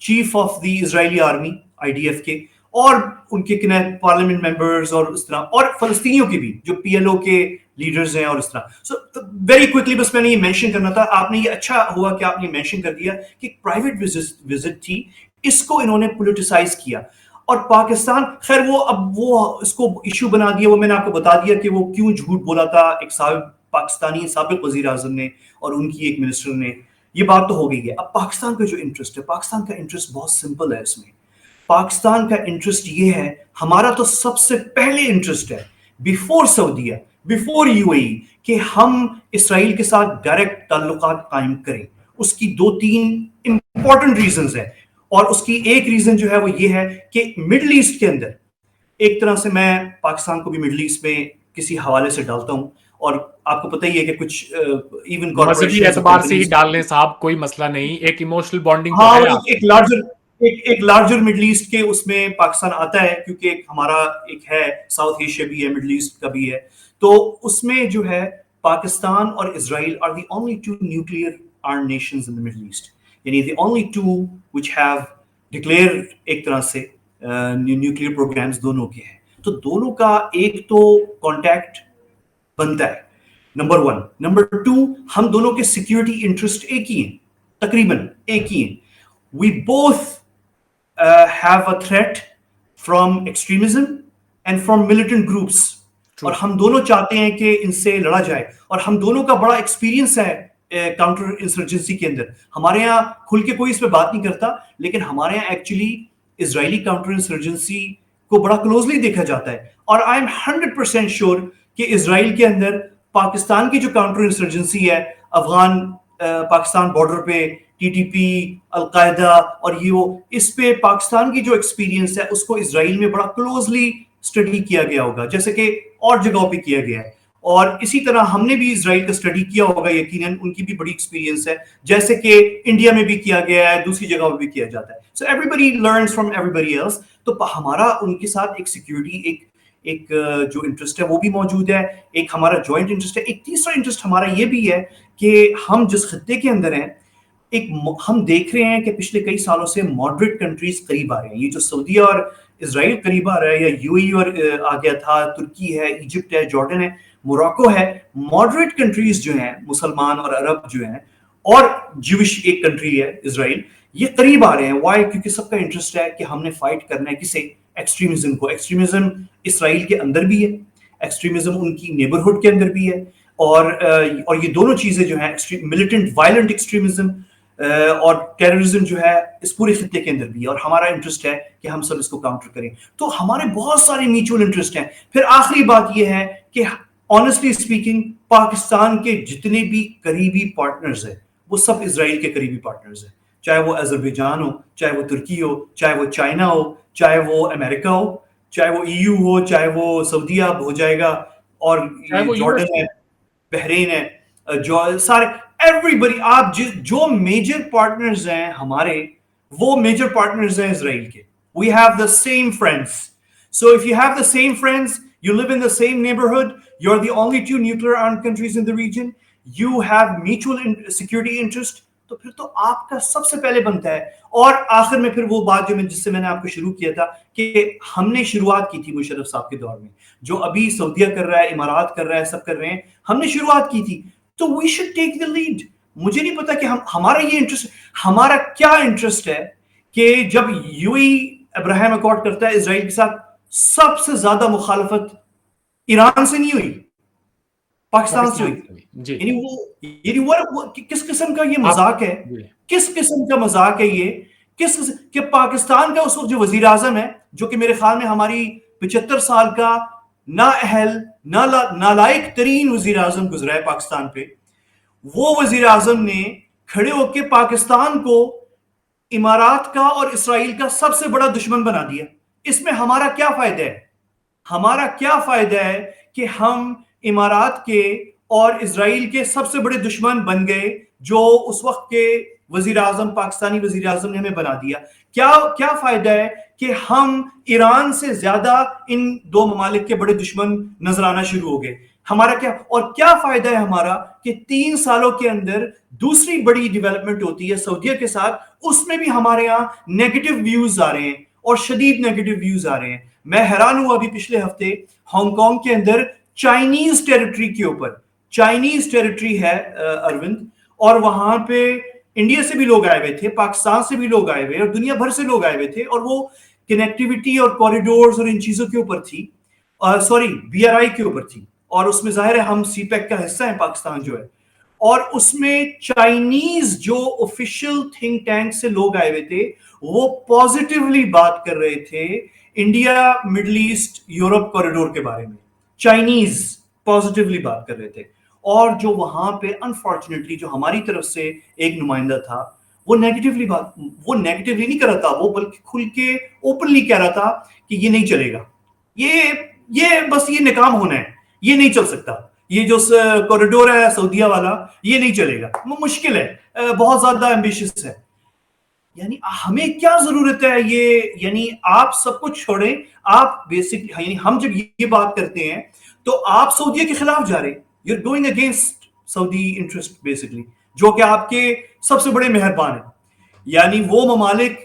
Speaker 1: chief of the Israeli army IDF کے, اور ان کے پارلیمنٹ ممبرز, اور اس طرح, اور فلسطینیوں کے بھی جو PLO کے لیڈرز ہیں, اور اس طرح. سو ویری کوئکلی بس میں نے یہ مینشن کرنا تھا. آپ نے یہ اچھا ہوا کہ آپ نے مینشن کر دیا کہ ایک پرائیویٹ وزٹ تھی, اس کو انہوں نے پولیٹیسائز کیا. اور پاکستان خیر وہ اس کو ایشو بنا دیا. وہ میں نے آپ کو بتا دیا کہ وہ کیوں جھوٹ بولا تھا ایک پاکستانی سابق وزیر اعظم نے اور ان کی ایک منسٹر نے. یہ بات تو ہو گئی ہے. اب پاکستان کا جو انٹرسٹ ہے, پاکستان کا انٹرسٹ بہت سمپل ہے. اس میں پاکستان کا انٹرسٹ یہ ہے, ہمارا تو سب سے پہلے انٹرسٹ ہے بیفور سعودیہ, بیفور UAE, کہ ہم اسرائیل کے ساتھ ڈائریکٹ تعلقات قائم کریں. اس کی 2-3 امپورٹنٹ ریزنز ہیں, اور اس کی ایک ریزن جو ہے وہ یہ ہے کہ مڈل ایسٹ کے اندر ایک طرح سے میں پاکستان کو بھی مڈل ایسٹ میں کسی حوالے سے ڈالتا ہوں, اور آپ کو پتہ ہی ہے کہ کچھ ایون
Speaker 2: مذہبی اعتبار سے ہی ڈال لیں صاحب, کوئی مسئلہ نہیں, ایک ایموشنل بانڈنگ
Speaker 1: ہاں,
Speaker 2: تو ہے.
Speaker 1: ایک لارجر مڈل ایسٹ کے اس میں پاکستان آتا ہے, کیونکہ ہمارا ایک ہے ساؤتھ ایشیا بھی ہے, مڈل ایسٹ کا بھی ہے. تو اس میں جو ہے پاکستان اور اسرائیل are the only 2 nuclear armed nations in the Middle East. یعنی the only 2 which have declared ایک طرح سے نیوکلیئر پروگرامز دونوں کے ہیں. تو دونوں کا ایک تو کانٹیکٹ بنتا ہے, نمبر 1. نمبر 2, ہم دونوں کے سیکیورٹی انٹرسٹ ایک ہی ہیں, تقریباً ایک ہی ہیں. We both have a threat from extremism and from militant groups. اور ہم دونوں چاہتے ہیں کہ ان سے لڑا جائے, اور ہم دونوں کا بڑا ایکسپیرینس ہے کاؤنٹر انسرجنسی کے اندر. ہمارے یہاں کھل کے کوئی اس پہ بات نہیں کرتا, لیکن ہمارے یہاں ایکچولی اسرائیلی کاؤنٹر انسرجنسی کو بڑا کلوزلی دیکھا جاتا ہے. اور آئی ایم 100% شیور کہ اسرائیل کے اندر پاکستان کی جو کاؤنٹر انسرجنسی ہے, افغان پاکستان بارڈر پہ TTP, القاعدہ اور یہ وہ, اس پہ پاکستان کی جو ایکسپیرینس ہے اس کو اسرائیل میں بڑا کلوزلی اسٹڈی کیا گیا ہوگا, جیسے کہ اور جگہوں پہ کیا گیا ہے. اور اسی طرح ہم نے بھی اسرائیل کا اسٹڈی کیا ہوگا, یقیناً ان کی بھی بڑی ایکسپیرینس ہے, جیسے کہ انڈیا میں بھی کیا گیا ہے, دوسری جگہوں پہ بھی کیا جاتا ہے. So everybody learns from everybody else. تو ہمارا ان کے ساتھ ایک سیکیورٹی ایک جو انٹرسٹ ہے وہ بھی موجود ہے, ایک ہمارا جوائنٹ انٹرسٹ ہے. ایک تیسرا انٹرسٹ ہمارا یہ بھی ہے کہ ہم جس خطے کے اندر ہیں, ہم دیکھ رہے ہیں کہ پچھلے کئی سالوں سے ماڈریٹ کنٹریز قریب آ رہے ہیں. یہ جو سعودیہ اور اسرائیل قریب آ رہا ہے, یا UAE اور آ گیا تھا, ترکی ہے, ایجپٹ ہے, جارڈن ہے, موراکو ہے, ماڈریٹ کنٹریز جو ہیں, مسلمان اور عرب جو ہیں, اور جوش ایک کنٹری ہے اسرائیل, یہ قریب آ رہے ہیں. وائی؟ کیونکہ سب کا انٹرسٹ ہے کہ ہم نے فائٹ کرنا ہے کسے, ایکسٹریمزم کو. ایکسٹریمزم اسرائیل کے اندر بھی ہے, ایکسٹریمزم ان کی نیبرہڈ کے اندر بھی ہے, اور یہ دونوں چیزیں جو ہیں, ملیٹنٹ وائلنٹ ایکسٹریمزم اور ٹیررزم جو ہے اس پورے خطے کے اندر بھی ہے, اور ہمارا انٹرسٹ ہے کہ ہم سب اس کو کاؤنٹر کریں. تو ہمارے بہت سارے میوچول انٹرسٹ ہیں. پھر آخری بات یہ ہے کہ آنیسٹلی اسپیکنگ پاکستان کے جتنے بھی قریبی پارٹنرز ہیں وہ سب اسرائیل کے قریبی پارٹنرز ہیں, چاہے وہ اذربائیجان ہو, چاہے وہ ترکی ہو, چاہے وہ چائنا ہو, چاہے وہ امریکہ ہو, چاہے وہ EU ہو, چاہے وہ سعودیہ ہو جائے گا, اور جارڈن ہے, بحرین ہے, جو سارے ایوریبڈی. آپ جو میجر پارٹنرز ہیں ہمارے, وہ میجر پارٹنرز ہیں اسرائیل کے. We have the same friends. So if you have the same friends, you live in the same neighbourhood, you are the only 2 nuclear armed countries in the region, you have mutual security interest, تو پھر تو آپ کا سب سے پہلے بنتا ہے. اور آخر میں پھر وہ بات جس سے میں نے آپ کو شروع کیا تھا کہ ہم نے شروعات کی تھی مشرف صاحب کے دور میں, جو ابھی سعودیہ کر رہا ہے, امارات کر رہا ہے, سب کر رہے ہیں, ہم نے شروعات کی تھی. تو we should take the lead. مجھے نہیں پتا کہ ہمارا یہ انٹرسٹ, ہمارا کیا انٹرسٹ ہے کہ جب UAE ابراہیم اکارڈ کرتا ہے اسرائیل کے ساتھ, سب سے زیادہ مخالفت ایران سے نہیں ہوئی، پاکستان سے ہوئی.
Speaker 2: جی
Speaker 1: یعنی وہ کس قسم کا یہ مذاق ہے، کس قسم کا مذاق ہے یہ، کہ پاکستان کا اس وقت جو وزیر اعظم ہے، جو کہ میرے خیال میں ہماری 75 سال کا نااہل نالائق ترین وزیر اعظم گزرا ہے پاکستان پہ، وہ وزیر اعظم نے کھڑے ہو کے پاکستان کو امارات کا اور اسرائیل کا سب سے بڑا دشمن بنا دیا. اس میں ہمارا کیا فائدہ ہے؟ ہمارا کیا فائدہ ہے کہ ہم امارات کے اور اسرائیل کے سب سے بڑے دشمن بن گئے، جو اس وقت کے وزیر اعظم، پاکستانی وزیر اعظم نے ہمیں بنا دیا. کیا فائدہ ہے کہ ہم ایران سے زیادہ ان دو ممالک کے بڑے دشمن نظر آنا شروع ہو گئے. ہمارا کیا، اور کیا فائدہ ہے ہمارا کہ 3 سالوں کے اندر دوسری بڑی ڈیولپمنٹ ہوتی ہے سعودیہ کے ساتھ، اس میں بھی ہمارے ہاں نیگیٹو ویوز آ رہے ہیں اور شدید نیگیٹو ویوز آ رہے ہیں. میں حیران ہوا ابھی پچھلے ہفتے ہانگ کانگ کے اندر چائنیز ٹیریٹری کے اوپر، چائنیز ٹیریٹری ہے اروند، اور وہاں پہ انڈیا سے بھی لوگ آئے ہوئے تھے، پاکستان سے بھی لوگ آئے ہوئے اور دنیا بھر سے لوگ آئے ہوئے تھے، اور وہ کنیکٹیوٹی اور کوریڈورز اور ان چیزوں کے اوپر تھی، سوری بی آر آئی کے اوپر تھی، اور اس میں ظاہر ہے ہم سی پیک کا حصہ ہیں پاکستان جو ہے، اور اس میں چائنیز جو آفیشیل تھنک ٹینک سے لوگ آئے ہوئے تھے وہ پازیٹیولی بات کر رہے تھے India Middle East Europe corridor کے بارے میں. چائنیز پازیٹیولی بات کر رہے تھے، اور جو وہاں پہ انفارچونیٹلی جو ہماری طرف سے ایک نمائندہ تھا وہ نیگیٹیولی نہیں کر رہا تھا، وہ بلکہ کھل کے اوپنلی کہہ رہا تھا کہ یہ نہیں چلے گا، یہ بس یہ ناکام ہونا ہے، یہ نہیں چل سکتا، یہ جو کوریڈور ہے سعودیہ والا یہ نہیں چلے گا، وہ مشکل ہے، بہت زیادہ ایمبیشس ہے. یعنی ہمیں کیا ضرورت ہے یعنی آپ سب کچھ چھوڑیں، آپ بیسکلی یعنی ہم جب یہ بات کرتے ہیں تو آپ سعودیہ کے خلاف جا رہے ہیں، you are going against Saudi interest basically, جو کہ آپ کے سب سے بڑے مہربان ہیں. یعنی وہ ممالک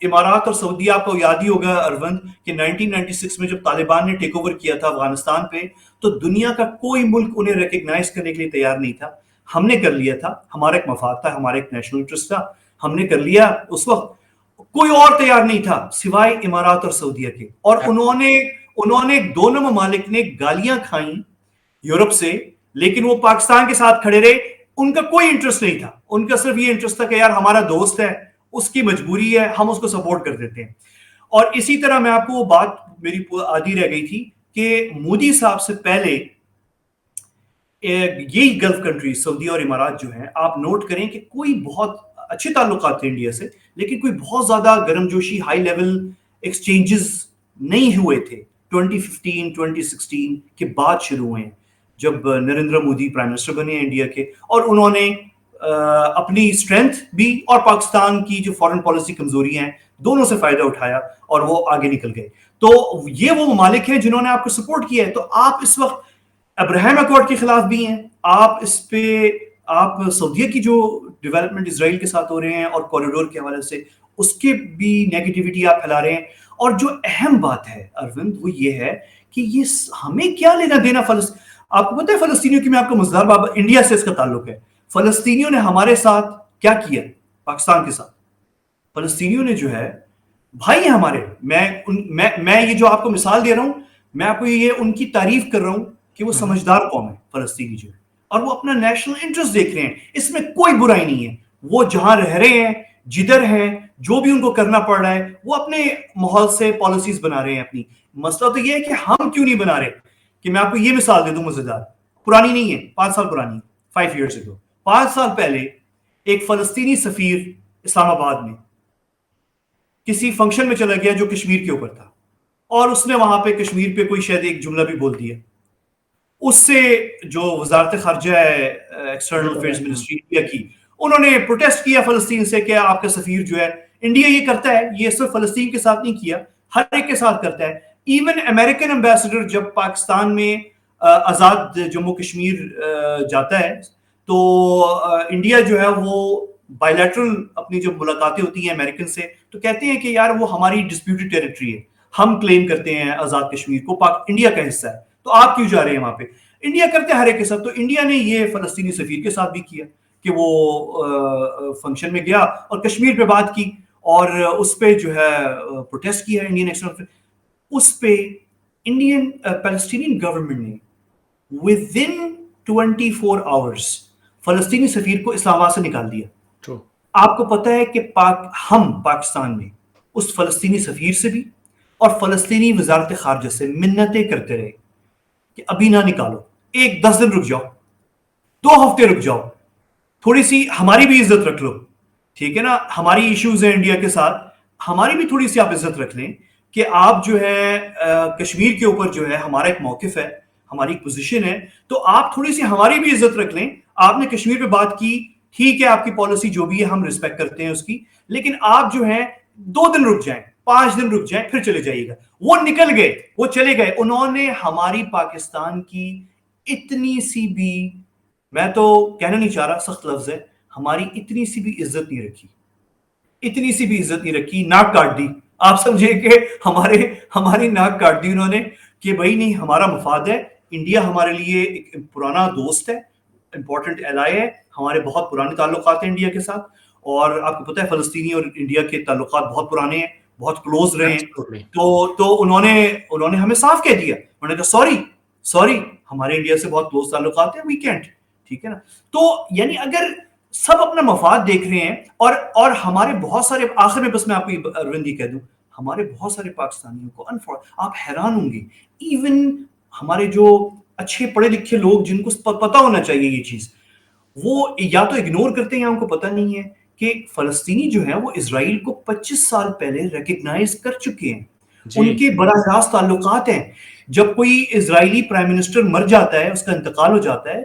Speaker 1: امارات اور سعودیہ، آپ کو یاد ہی ہوگا اروند کہ 1996 میں جب طالبان نے ٹیک اوور کیا تھا افغانستان پہ، تو دنیا کا کوئی ملک انہیں ریکگنائز کرنے کے لیے تیار نہیں تھا. ہم نے کر لیا تھا، ہمارا ایک مفاد تھا، ہمارا ایک نیشنل انٹرسٹ تھا، ہم نے کر لیا. اس وقت کوئی اور تیار نہیں تھا سوائے امارات اور سعودیہ کے، اور انہوں نے دونوں ممالک نے گالیاں کھائیں یورپ سے، لیکن وہ پاکستان کے ساتھ کھڑے رہے. ان کا کوئی انٹرسٹ نہیں تھا، ان کا صرف یہ انٹرسٹ تھا کہ یار ہمارا دوست ہے، اس کی مجبوری ہے، ہم اس کو سپورٹ کر دیتے ہیں. اور اسی طرح میں آپ کو وہ بات میری آدھی رہ گئی تھی کہ مودی صاحب سے پہلے یہی گلف کنٹری سعودی اور امارات جو ہیں، آپ نوٹ کریں کہ کوئی بہت اچھے تعلقات تھے انڈیا سے، لیکن کوئی بہت زیادہ گرم جوشی ہائی لیول ایکسچینجز نہیں ہوئے تھے. 2015 2016 کے بعد شروع ہوئے ہیں جب نریندر مودی پرائم منسٹر بنے ہیں انڈیا کے، اور انہوں نے اپنی اسٹرینتھ بھی اور پاکستان کی جو فارن پالیسی کمزوری ہیں دونوں سے فائدہ اٹھایا اور وہ آگے نکل گئے. تو یہ وہ ممالک ہیں جنہوں نے آپ کو سپورٹ کیا ہے. تو آپ اس وقت ابراہیم اکارڈ کے خلاف بھی ہیں، آپ اس پہ آپ سعودیہ کی جو ڈیولپمنٹ اسرائیل کے ساتھ ہو رہے ہیں اور کوریڈور کے حوالے سے اس کے بھی نیگیٹیوٹی آپ پھیلا رہے ہیں. اور جو اہم بات ہے اروند وہ یہ ہے کہ یہ ہمیں کیا لینا دینا آپ کو پتہ ہے فلسطینیوں کی، میں آپ کو مزدار بابا، انڈیا سے اس کا تعلق ہے. فلسطینیوں نے ہمارے ساتھ کیا کیا پاکستان کے ساتھ؟ فلسطینیوں نے جو ہے بھائی ہیں ہمارے، میں یہ جو آپ کو مثال دے رہا ہوں، میں آپ کو یہ ان کی تعریف کر رہا ہوں کہ وہ سمجھدار قوم ہے فلسطینی جو ہے، اور وہ اپنا نیشنل انٹرسٹ دیکھ رہے ہیں. اس میں کوئی برائی نہیں ہے، وہ جہاں رہ رہے ہیں، جدھر ہیں، جو بھی ان کو کرنا پڑ رہا ہے وہ اپنے ماحول سے پالیسیز بنا رہے ہیں اپنی. مسئلہ تو یہ ہے کہ ہم کیوں نہیں بنا رہے. کہ میں آپ کو یہ مثال دے دوں مزیدار، پرانی نہیں ہے، 5 سال پرانی، 5 years ago، 5 سال پہلے ایک فلسطینی سفیر اسلام آباد میں کسی فنکشن میں چلا گیا جو کشمیر کے اوپر تھا، اور اس نے وہاں پہ کشمیر پہ کوئی شاید ایک جملہ بھی بول دیا. اس سے جو وزارت خارجہ ہے ایکسٹرنل افیئرز منسٹری انڈیا کی، انہوں نے پروٹیسٹ کیا فلسطین سے کہ آپ کا سفیر جو ہے، انڈیا یہ کرتا ہے، یہ صرف فلسطین کے ساتھ نہیں کیا، ہر ایک کے ساتھ کرتا ہے. ایون امریکن ایمبیسڈر جب پاکستان میں آزاد جموں کشمیر جاتا ہے تو انڈیا جو ہے وہ بائیلیٹرل اپنی جو ملاقاتیں ہوتی ہیں امریکن سے تو کہتے ہیں کہ یار وہ ہماری ڈسپیوٹڈ ٹیریٹری ہے، ہم کلیم کرتے ہیں آزاد کشمیر کو، انڈیا کا حصہ ہے، تو آپ کیوں جا رہے ہیں وہاں پہ. انڈیا کرتے ہیں ہر ایک کے ساتھ. تو انڈیا نے یہ فلسطینی سفیر کے ساتھ بھی کیا کہ وہ فنکشن میں گیا اور کشمیر پہ بات کی اور اس پہ جو ہے پروٹیسٹ کیا انڈین ایکسٹرنل. اس پہ انڈین پیلسٹینین گورنمنٹ نے within 24 hours فلسطینی سفیر کو اسلام آباد سے نکال دیا. آپ کو پتہ ہے کہ ہم پاکستان میں اس فلسطینی سفیر سے بھی اور فلسطینی وزارت خارجہ سے منتیں کرتے رہے کہ ابھی نہ نکالو, 10 دن رک جاؤ, 2 ہفتے رک جاؤ, تھوڑی سی ہماری بھی عزت رکھ لو, ٹھیک ہے نا, ہماری ایشوز ہیں انڈیا کے ساتھ, ہماری بھی تھوڑی سی آپ عزت رکھ لیں کہ آپ جو ہے کشمیر کے اوپر جو ہے ہمارا ایک موقف ہے, ہماری ایک پوزیشن ہے, تو آپ تھوڑی سی ہماری بھی عزت رکھ لیں. آپ نے کشمیر پہ بات کی, ٹھیک ہے, آپ کی پالیسی جو بھی ہے ہم ریسپیکٹ کرتے ہیں اس کی, لیکن آپ جو ہے 2 دن رک جائیں, 5 دن رک جائیں, پھر چلے جائیے گا. وہ نکل گئے, وہ چلے گئے. انہوں نے ہماری پاکستان کی اتنی سی بھی, میں تو کہنا نہیں چاہ رہا, سخت لفظ ہے, ہماری اتنی سی بھی عزت نہیں رکھی, اتنی سی بھی عزت نہیں رکھی, ناک کاٹ دی. آپ سمجھے کہ ہماری ناک کاٹ دی انہوں نے کہ بھائی نہیں, ہمارا مفاد ہے, انڈیا ہمارے لیے ایک پرانا دوست ہے, امپورٹنٹ ایلائی ہے, ہمارے بہت پرانے تعلقات ہیں انڈیا کے ساتھ, اور آپ کو پتہ ہے فلسطینی اور انڈیا کے تعلقات بہت پرانے ہیں, بہت کلوز رہے ہیں. تو انہوں نے ہمیں صاف کہہ دیا, انہوں نے کہا سوری ہمارے انڈیا سے بہت کلوز تعلقات ہیں, وی کینٹ, ٹھیک ہے نا. تو یعنی اگر سب اپنا مفاد دیکھ رہے ہیں, اور ہمارے بہت سارے, آخر میں بس میں آپ کو اروند یہ کہہ دوں, ہمارے بہت سارے پاکستانیوں کو آپ حیران ہوں گے, ایون ہمارے جو اچھے پڑھے لکھے لوگ جن کو پتہ ہونا چاہیے یہ چیز, وہ یا تو اگنور کرتے ہیں یا ان کو پتہ نہیں ہے کہ فلسطینی جو ہیں وہ اسرائیل کو 25 سال پہلے ریکگنائز کر چکے ہیں, ان کے براہ راست تعلقات ہیں. جب کوئی اسرائیلی پرائم منسٹر مر جاتا ہے, اس کا انتقال ہو جاتا ہے,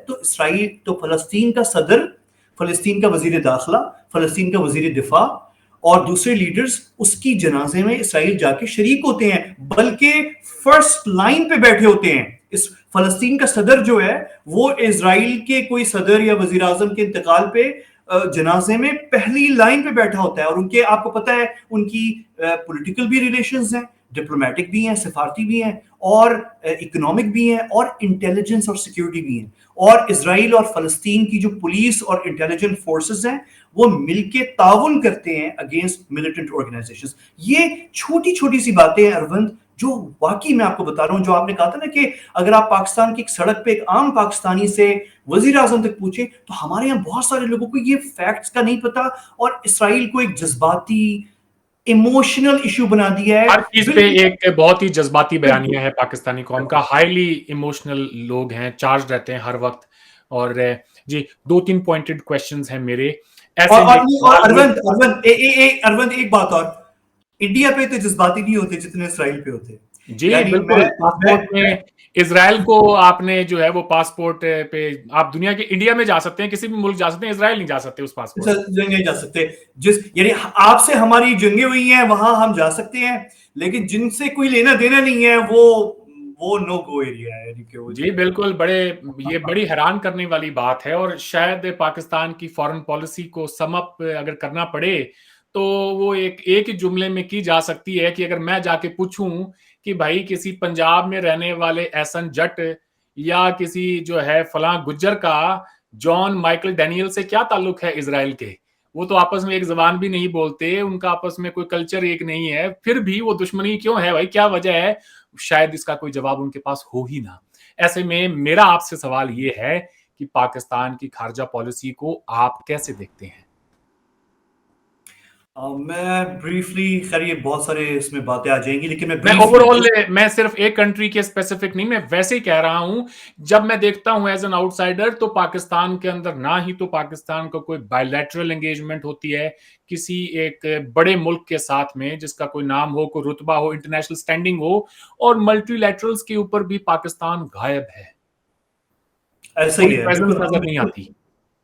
Speaker 1: تو فلسطین کا صدر, فلسطین کا وزیر داخلہ, فلسطین کا وزیر دفاع اور دوسرے لیڈرز اس کی جنازے میں اسرائیل جا کے شریک ہوتے ہیں, بلکہ فرسٹ لائن پہ بیٹھے ہوتے ہیں. اس فلسطین کا صدر جو ہے وہ اسرائیل کے کوئی صدر یا وزیر اعظم کے انتقال پہ جنازے میں پہلی لائن پہ بیٹھا ہوتا ہے, اور ان کے, آپ کو پتہ ہے, ان کی پولیٹیکل بھی ریلیشنز ہیں, ڈپلومیٹک بھی ہیں, سفارتی بھی ہیں, اور اکنامک بھی ہیں, اور انٹیلیجنس اور سیکیورٹی بھی ہیں. اور اسرائیل اور فلسطین کی جو پولیس اور انٹیلیجنس فورسز ہیں وہ مل کے تعاون کرتے ہیں اگینسٹ ملیٹنٹ آرگنائزیشنز. یہ چھوٹی چھوٹی سی باتیں ہیں اروند, جو واقعی میں آپ کو بتا رہا ہوں, جو آپ نے کہا تھا نا کہ اگر آپ پاکستان کی ایک سڑک پہ ایک عام پاکستانی سے وزیر اعظم تک پوچھیں, تو ہمارے یہاں بہت سارے لوگوں کو یہ فیکٹس کا نہیں پتا, اور اسرائیل کو ایک جذباتی ایموشنل ایشو بنا دیا ہے.
Speaker 2: ہر چیز پہ ایک بہت ہی جذباتی بیانیہ ہے پاکستانی قوم کا, ہائیلی ایموشنل لوگ ہیں, چارج رہتے ہیں ہر وقت. اور جی 2-3 پوائنٹڈ کوسچنز ہیں میرے ایسے.
Speaker 1: اروند ایک بات اور, انڈیا پہ تو جذباتی نہیں ہوتے جتنے اسرائیل پہ ہوتے.
Speaker 2: جی بالکل, پاسپورٹ میں اسرائیل کو آپ نے جو ہے وہ پاسپورٹ پہ آپ دنیا کے انڈیا میں جا سکتے ہیں, کسی بھی ملک جا سکتے ہیں, اسرائیل نہیں جا سکتے اس پاسپورٹ
Speaker 1: نہیں جا سکتے. یعنی آپ سے ہماری جنگیں ہوئی ہیں, وہاں ہم جا سکتے ہیں, لیکن جن سے کوئی لینا دینا نہیں ہے وہ نو گو ایریا ہے.
Speaker 2: جی بالکل, یہ بڑی حیران کرنے والی بات ہے, اور شاید پاکستان کی فارن پالیسی کو سم اپ اگر کرنا پڑے تو وہ ایک ہی جملے میں کی جا سکتی ہے کہ اگر میں جا کے پوچھوں کہ بھائی کسی پنجاب میں رہنے والے احسن جٹ یا کسی جو ہے فلاں گجر کا جان مائیکل ڈینیل سے کیا تعلق ہے اسرائیل کے, وہ تو آپس میں ایک زبان بھی نہیں بولتے, ان کا آپس میں کوئی کلچر ایک نہیں ہے, پھر بھی وہ دشمنی کیوں ہے بھائی, کیا وجہ ہے؟ شاید اس کا کوئی جواب ان کے پاس ہو ہی نہ. ایسے میں میرا آپ سے سوال یہ ہے کہ پاکستان کی خارجہ پالیسی کو آپ کیسے دیکھتے ہیں؟
Speaker 1: میں بریفلی, خیر یہ بہت سارے اس میں باتیں آ جائیں گی, لیکن
Speaker 2: میں اوور آل, میں صرف ایک کنٹری کے اسپیسیفک نہیں, میں ویسے ہی کہہ رہا ہوں, جب میں دیکھتا ہوں ایز این آؤٹ سائڈر تو پاکستان کے اندر نہ ہی تو پاکستان کا کوئی بائی لیٹرل انگیجمنٹ ہوتی ہے کسی ایک بڑے ملک کے ساتھ میں جس کا کوئی نام ہو, کوئی رتبہ ہو, انٹرنیشنل سٹینڈنگ ہو, اور ملٹی لیٹرلز کے اوپر بھی پاکستان غائب ہے,
Speaker 1: ایسا ہی ہے,
Speaker 2: نظر نہیں آتی.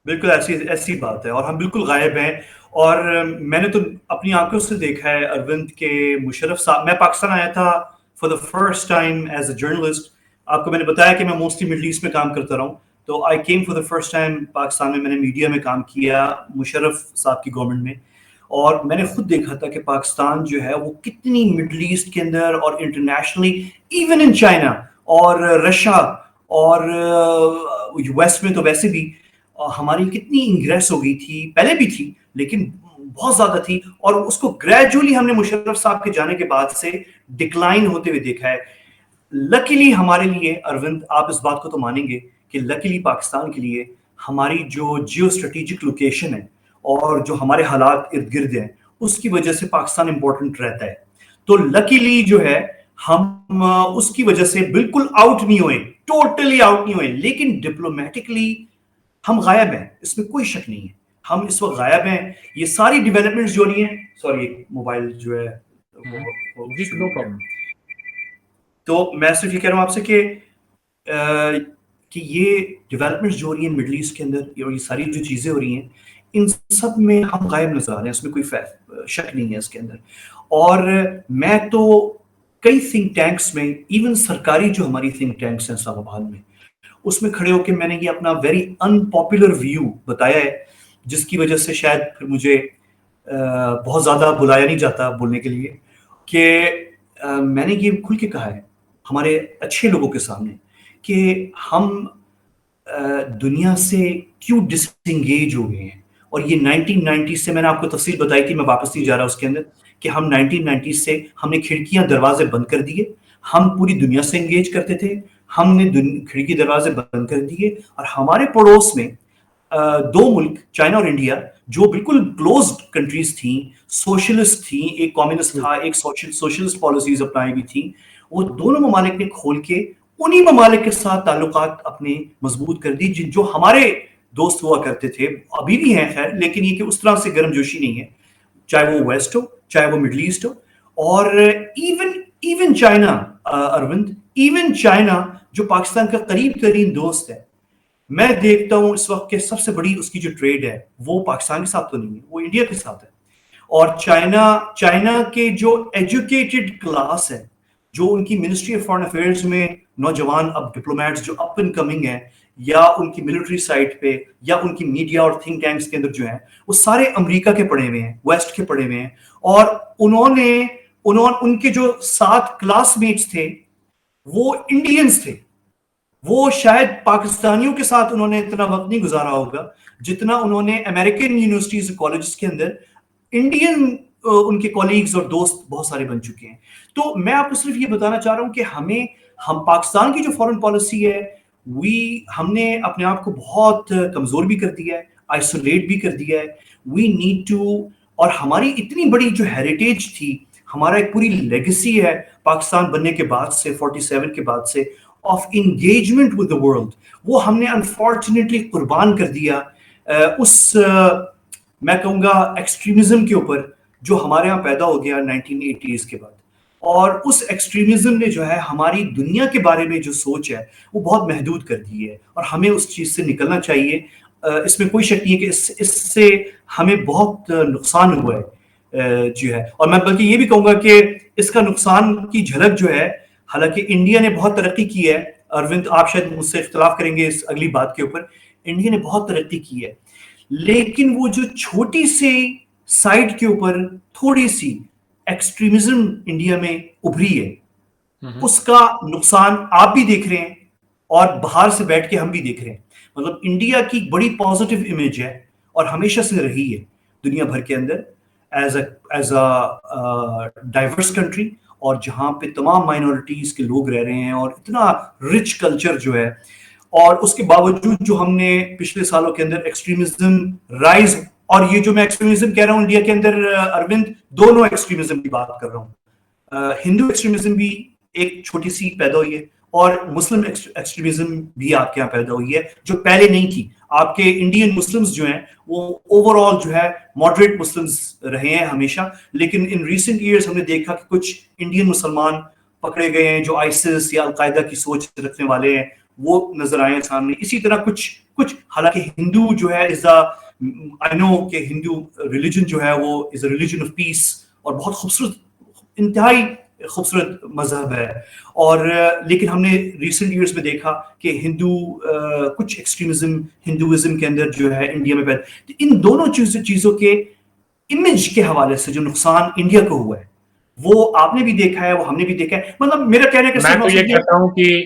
Speaker 1: بالکل ایسی بات ہے, اور ہم بالکل غائب ہیں. اور میں نے تو اپنی آنکھوں سے دیکھا ہے اروند کے مشرف صاحب, میں پاکستان آیا تھا for the first time as a journalist. آپ کو میں نے بتایا کہ میں موسٹلی مڈل ایسٹ میں کام کرتا رہا ہوں, تو I came for the first time Pakistan میں. میں نے میڈیا میں کام کیا مشرف صاحب کی گورنمنٹ میں, اور میں نے خود دیکھا تھا کہ پاکستان جو ہے وہ کتنی مڈل ایسٹ کے اندر اور انٹرنیشنلی, ایون ان چائنا اور رشیا اور ویسٹ میں تو ویسے بھی ہماری کتنی انگریس ہو گئی تھی, پہلے بھی تھی لیکن بہت زیادہ تھی اور اس کو گریجولی ہم نے مشرف صاحب کے جانے کے بعد سے ڈکلائن ہوتے ہوئے دیکھا ہے. لکیلی ہمارے لیے اروند آپ اس بات کو تو مانیں گے کہ لکیلی پاکستان کے لیے ہماری جو جیو اسٹریٹجک لوکیشن ہے اور جو ہمارے حالات ارد گرد ہیں اس کی وجہ سے پاکستان امپورٹنٹ رہتا ہے. تو لکیلی جو ہے ہم اس کی وجہ سے بالکل آؤٹ نہیں ہوئے, ٹوٹلی آؤٹ نہیں ہوئے, لیکن ڈپلومیٹکلی ہم غائب ہیں, اس میں کوئی شک نہیں ہے, ہم اس وقت غائب ہیں. یہ ساری ڈیولپمنٹس جو رہی ہیں, سوری موبائل جو ہے
Speaker 2: جی نو پرابلم.
Speaker 1: تو میں صرف یہ کہہ رہا ہوں آپ سے کہ یہ ڈیولپمنٹس جو ہو رہی ہیں مڈل ایسٹ کے اندر, یہ ساری جو چیزیں ہو رہی ہیں ان سب میں ہم غائب نظر آ رہے ہیں, اس میں کوئی شک نہیں ہے اس کے اندر. اور میں تو کئی تھنک ٹینکس میں, ایون سرکاری جو ہماری تھنک ٹینکس ہیں اسلام آباد میں, اس میں کھڑے ہو کے میں نے یہ اپنا ویری ان پاپولر ویو بتایا ہے, جس کی وجہ سے شاید پھر مجھے بہت زیادہ بلایا نہیں جاتا بولنے کے لیے, کہ میں نے یہ کھل کے کہا ہے ہمارے اچھے لوگوں کے سامنے کہ ہم دنیا سے کیوں ڈس انگیج ہو گئے ہیں. اور یہ 1990 سے میں نے آپ کو تفصیل بتائی تھی, میں واپس نہیں جا رہا اس کے اندر, کہ ہم 1990 سے ہم نے کھڑکیاں دروازے بند کر دیے, ہم پوری دنیا سے انگیج کرتے تھے, ہم نے کھڑکی دروازے بند کر دیے, اور ہمارے پڑوس میں دو ملک چائنا اور انڈیا جو بالکل کلوزڈ کنٹریز تھیں, سوشلسٹ تھیں, ایک کمیونسٹ تھا, ایک سوشلسٹ پالیسیز اپنائی ہوئی تھیں, وہ دونوں ممالک نے کھول کے انہی ممالک کے ساتھ تعلقات اپنے مضبوط کر دی جو ہمارے دوست ہوا کرتے تھے, ابھی بھی ہیں خیر, لیکن یہ کہ اس طرح سے گرم جوشی نہیں ہے, چاہے وہ ویسٹ ہو چاہے وہ مڈل ایسٹ ہو. اور even China Arvind, even China جو پاکستان کا قریب ترین دوست ہے, میں دیکھتا ہوں اس وقت کہ سب سے بڑی اس کی جو ٹریڈ ہے وہ پاکستان کے ساتھ تو نہیں ہے, وہ انڈیا کے ساتھ ہے. اور چائنا کے جو ایجوکیٹڈ کلاس ہے, جو ان کی منسٹری آف فارن افیئرز میں نوجوان اب ڈپلومیٹس جو اپ اینڈ کمنگ ہیں, یا ان کی ملٹری سائٹ پہ, یا ان کی میڈیا اور تھنک ٹینکس کے اندر جو ہیں, وہ سارے امریکہ کے پڑھے ہوئے ہیں, ویسٹ کے پڑھے ہوئے ہیں. اور ان کے جو 7 کلاس میٹس تھے وہ انڈینز تھے. وہ شاید پاکستانیوں کے ساتھ انہوں نے اتنا وقت نہیں گزارا ہوگا جتنا انہوں نے امریکن یونیورسٹیز کالجز کے اندر انڈین ان کے کولیگز اور دوست بہت سارے بن چکے ہیں. تو میں آپ کو صرف یہ بتانا چاہ رہا ہوں کہ ہم پاکستان کی جو فارن پالیسی ہے, ہم نے اپنے آپ کو بہت کمزور بھی کر دیا ہے, آئسولیٹ بھی کر دیا ہے. وی نیڈ ٹو, اور ہماری اتنی بڑی جو ہیریٹیج تھی, ہمارا ایک پوری لیگیسی ہے پاکستان بننے کے بعد سے, 47 کے بعد سے, of engagement with the world, وہ ہم نے انفارچونیٹلی قربان کر دیا اس میں کہوں گا ایکسٹریمزم کے اوپر جو ہمارے ہاں پیدا ہو گیا 1980s کے بعد. اور اس ایکسٹریمزم نے جو ہے ہماری دنیا کے بارے میں جو سوچ ہے وہ بہت محدود کر دی ہے, اور ہمیں اس چیز سے نکلنا چاہیے. اس میں کوئی شک نہیں ہے کہ اس سے ہمیں بہت نقصان ہوا ہے جو ہے. اور میں بلکہ یہ بھی کہوں گا کہ اس کا نقصان کی جھلک جو ہے, حالانکہ انڈیا نے بہت ترقی کی ہے, اروند آپ شاید مجھ سے اختلاف کریں گے اس اگلی بات کے اوپر, انڈیا نے بہت ترقی کی ہے, لیکن وہ جو چھوٹی سی سائٹ کے اوپر تھوڑی سی ایکسٹریمزم انڈیا میں ابھری ہے, اس کا نقصان آپ بھی دیکھ رہے ہیں اور باہر سے بیٹھ کے ہم بھی دیکھ رہے ہیں. مطلب انڈیا کی بڑی پازیٹیو امیج ہے اور ہمیشہ سے رہی ہے دنیا بھر کے اندر ایز اے ڈائیورس کنٹری, اور جہاں پہ تمام مائنورٹیز کے لوگ رہ رہے ہیں, اور اتنا رچ کلچر جو ہے. اور اس کے باوجود جو ہم نے پچھلے سالوں کے اندر ایکسٹریمزم رائز, اور یہ جو میں ایکسٹریمزم کہہ رہا ہوں انڈیا کے اندر اروند, دونوں ایکسٹریمزم کی بات کر رہا ہوں, ہندو ایکسٹریمزم بھی ایک چھوٹی سی پیدا ہوئی ہے, اور مسلم ایکسٹریمزم بھی آپ کے یہاں پیدا ہوئی ہے جو پہلے نہیں تھی. آپ کے انڈین مسلمز جو ہیں وہ اوور آل جو ہے ماڈریٹ مسلمز رہے ہیں ہمیشہ, لیکن ان ریسنٹ ایئرز ہم نے دیکھا کہ کچھ انڈین مسلمان پکڑے گئے ہیں جو آئسس یا القاعدہ کی سوچ رکھنے والے ہیں, وہ نظر آئے ہیں سامنے. اسی طرح کچھ حالانکہ ہندو جو ہے I know کہ ہندو ریلیجن جو ہے وہ از اے ریلیجن آف پیس, اور بہت خوبصورت, انتہائی خوبصورت مذہب ہے. اور لیکن ہم نے ریسنٹ ایئرز میں دیکھا کہ کچھ ایکسٹریمزم ہندوازم کے اندر جو ہے انڈیا میں پیدا. ان دونوں چیزوں کے امیج کے حوالے سے جو نقصان انڈیا کو ہوا ہے وہ آپ نے بھی دیکھا ہے, وہ ہم نے بھی دیکھا ہے. مطلب میرا کہنے کا
Speaker 2: میں تو یہ کہتا ہوں کہ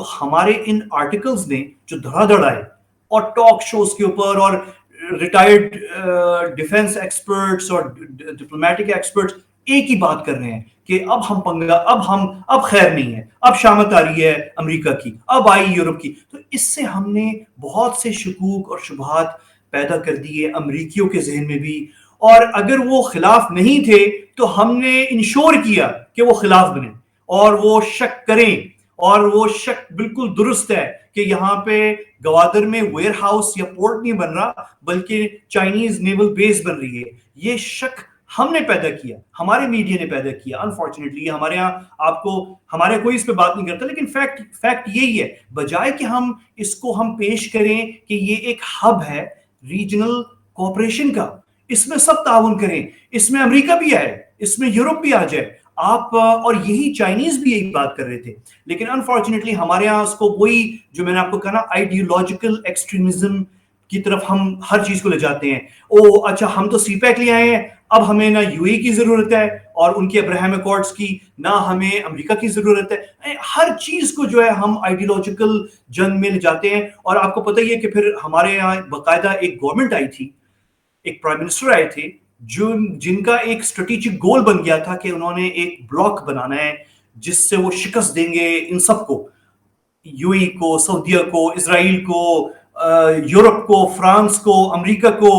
Speaker 1: تو ہمارے ان آرٹیکلز نے جو دھڑا دھڑ آئے اور ٹاک شوز کے اوپر اور ریٹائرڈ ڈیفنس ایکسپرٹس اور ڈپلومیٹک ایکسپرٹس ایک ہی بات کر رہے ہیں کہ اب ہم پنگا اب خیر نہیں ہے، اب شامت آ رہی ہے امریکہ کی، اب آئی یورپ کی. تو اس سے ہم نے بہت سے شکوک اور شبہات پیدا کر دیے امریکیوں کے ذہن میں بھی، اور اگر وہ خلاف نہیں تھے تو ہم نے انشور کیا کہ وہ خلاف بنیں اور وہ شک کریں. اور وہ شک بالکل درست ہے کہ یہاں پہ گوادر میں ویئر ہاؤس یا پورٹ نہیں بن رہا بلکہ چائنیز نیول بیس بن رہی ہے. یہ شک ہم نے پیدا کیا، ہمارے میڈیا نے پیدا کیا. انفارچونیٹلی ہمارے یہاں آپ کو ہمارے کوئی اس پہ بات نہیں کرتا، لیکن فیکٹ یہی ہے. بجائے کہ ہم اس کو ہم پیش کریں کہ یہ ایک ہب ہے ریجنل کوآپریشن کا، اس میں سب تعاون کریں، اس میں امریکہ بھی آئے، اس میں یورپ بھی آ جائے آپ، اور یہی چائنیز بھی یہی بات کر رہے تھے. لیکن انفارچونیٹلی ہمارے ہاں اس کو وہی جو میں نے آپ کو کہا نا آئیڈیولوجیکل ایکسٹریمزم کی طرف ہم ہر چیز کو لے جاتے ہیں. او اچھا ہم تو سی پیک لے آئے ہیں، اب ہمیں نہ یو اے کی ضرورت ہے اور ان کے ابراہیم اکارڈز کی، نہ ہمیں امریکہ کی ضرورت ہے. ہر چیز کو جو ہے ہم آئیڈیولوجیکل جنگ میں لے جاتے ہیں. اور آپ کو پتہ ہی ہے کہ پھر ہمارے یہاں باقاعدہ ایک گورنمنٹ آئی تھی، ایک پرائم منسٹر آئے تھے جن کا ایک اسٹریٹجک گول بن گیا تھا کہ انہوں نے ایک بلاک بنانا ہے جس سے وہ شکست دیں گے ان سب کو، یو اے کو، سعودیہ کو، اسرائیل کو، یورپ کو، فرانس کو، امریکہ کو.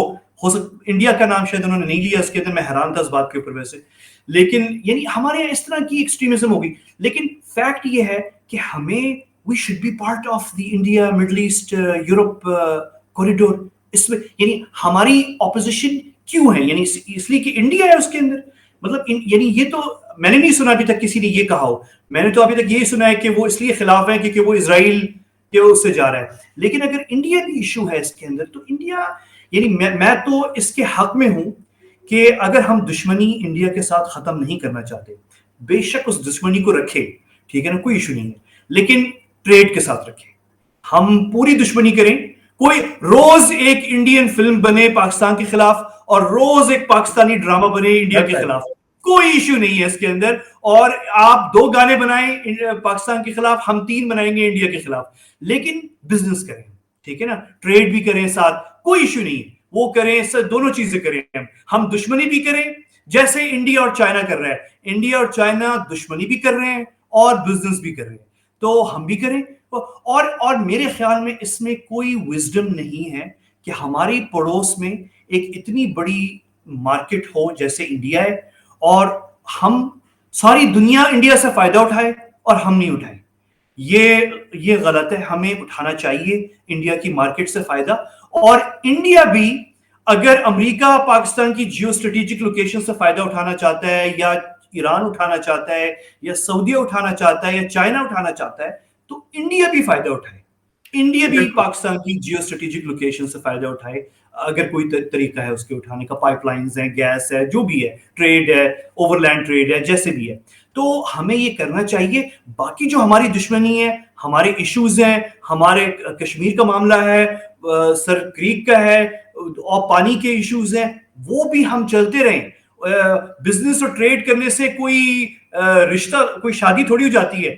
Speaker 1: انڈیا کا نام شاید انہوں نے نہیں لیا اس کے اندر، میں حیران تھا اس بات کے اوپر ویسے. لیکن یعنی ہمارے یہاں اس طرح کی ایکسٹریمزم ہوگی. لیکن فیکٹ یہ ہے کہ ہمیں we should be part of the India Middle East Europe corridor. اس میں یعنی ہماری اپوزیشن کیوں ہے؟ یعنی اس لیے کہ انڈیا ہے اس کے اندر. مطلب یعنی یہ تو میں نے نہیں سنا ابھی تک کسی نے یہ کہا ہو. میں نے تو ابھی تک یہی سنا ہے کہ وہ اس لیے خلاف ہے کیونکہ وہ اسرائیل کے اس سے جا رہا ہے. لیکن اگر انڈیا بھی ایشو ہے اس کے اندر تو انڈیا یعنی میں تو اس کے حق میں ہوں کہ اگر ہم دشمنی انڈیا کے ساتھ ختم نہیں کرنا چاہتے، بے شک اس دشمنی کو رکھے، ٹھیک ہے نا، کوئی ایشو نہیں ہے، لیکن ٹریڈ کے ساتھ رکھے. ہم پوری دشمنی کریں، کوئی روز ایک انڈین فلم بنے پاکستان کے خلاف اور روز ایک پاکستانی ڈرامہ بنے انڈیا کے خلاف، کوئی ایشو نہیں ہے اس کے اندر. اور آپ 2 گانے بنائیں پاکستان کے خلاف، ہم 3 بنائیں گے انڈیا کے خلاف، لیکن بزنس کریں، ٹھیک ہے نا، ٹریڈ بھی کریں ساتھ، کوئی ایشو نہیں ہے، وہ کریں، دونوں چیزیں کریں. ہم دشمنی بھی کریں جیسے انڈیا اور چائنا کر رہا ہے، انڈیا اور چائنا دشمنی بھی کر رہے ہیں اور بزنس بھی کر رہے ہیں، تو ہم بھی کریں. اور میرے خیال میں اس میں کوئی وزڈم نہیں ہے کہ ہماری پڑوس میں ایک اتنی بڑی مارکیٹ ہو جیسے انڈیا ہے اور ہم ساری دنیا انڈیا سے فائدہ اٹھائے اور ہم نہیں اٹھائیں. یہ غلط ہے. ہمیں اٹھانا چاہیے انڈیا کی مارکیٹ سے فائدہ. اور انڈیا بھی اگر امریکہ پاکستان کی جیو اسٹریٹجک لوکیشن سے فائدہ اٹھانا چاہتا ہے، یا ایران اٹھانا چاہتا ہے، یا سعودیہ اٹھانا چاہتا ہے، یا چائنا اٹھانا چاہتا ہے، تو انڈیا بھی فائدہ اٹھائے. انڈیا بھی پاکستان کی جیو اسٹریٹجک لوکیشن سے فائدہ اٹھائے اگر کوئی طریقہ ہے اس کے اٹھانے کا، پائپ لائنز ہیں، گیس ہے، جو بھی ہے، ٹریڈ ہے، اوور لینڈ ٹریڈ ہے، جیسے بھی ہے. تو ہمیں یہ کرنا چاہیے. باقی جو ہماری دشمنی ہے، ہمارے ایشوز ہیں، ہمارے کشمیر کا معاملہ ہے، سر کریک کا ہے، اور پانی کے ایشوز ہیں، وہ بھی ہم چلتے رہیں. بزنس اور ٹریڈ کرنے سے کوئی رشتہ، کوئی شادی تھوڑی ہو جاتی ہے،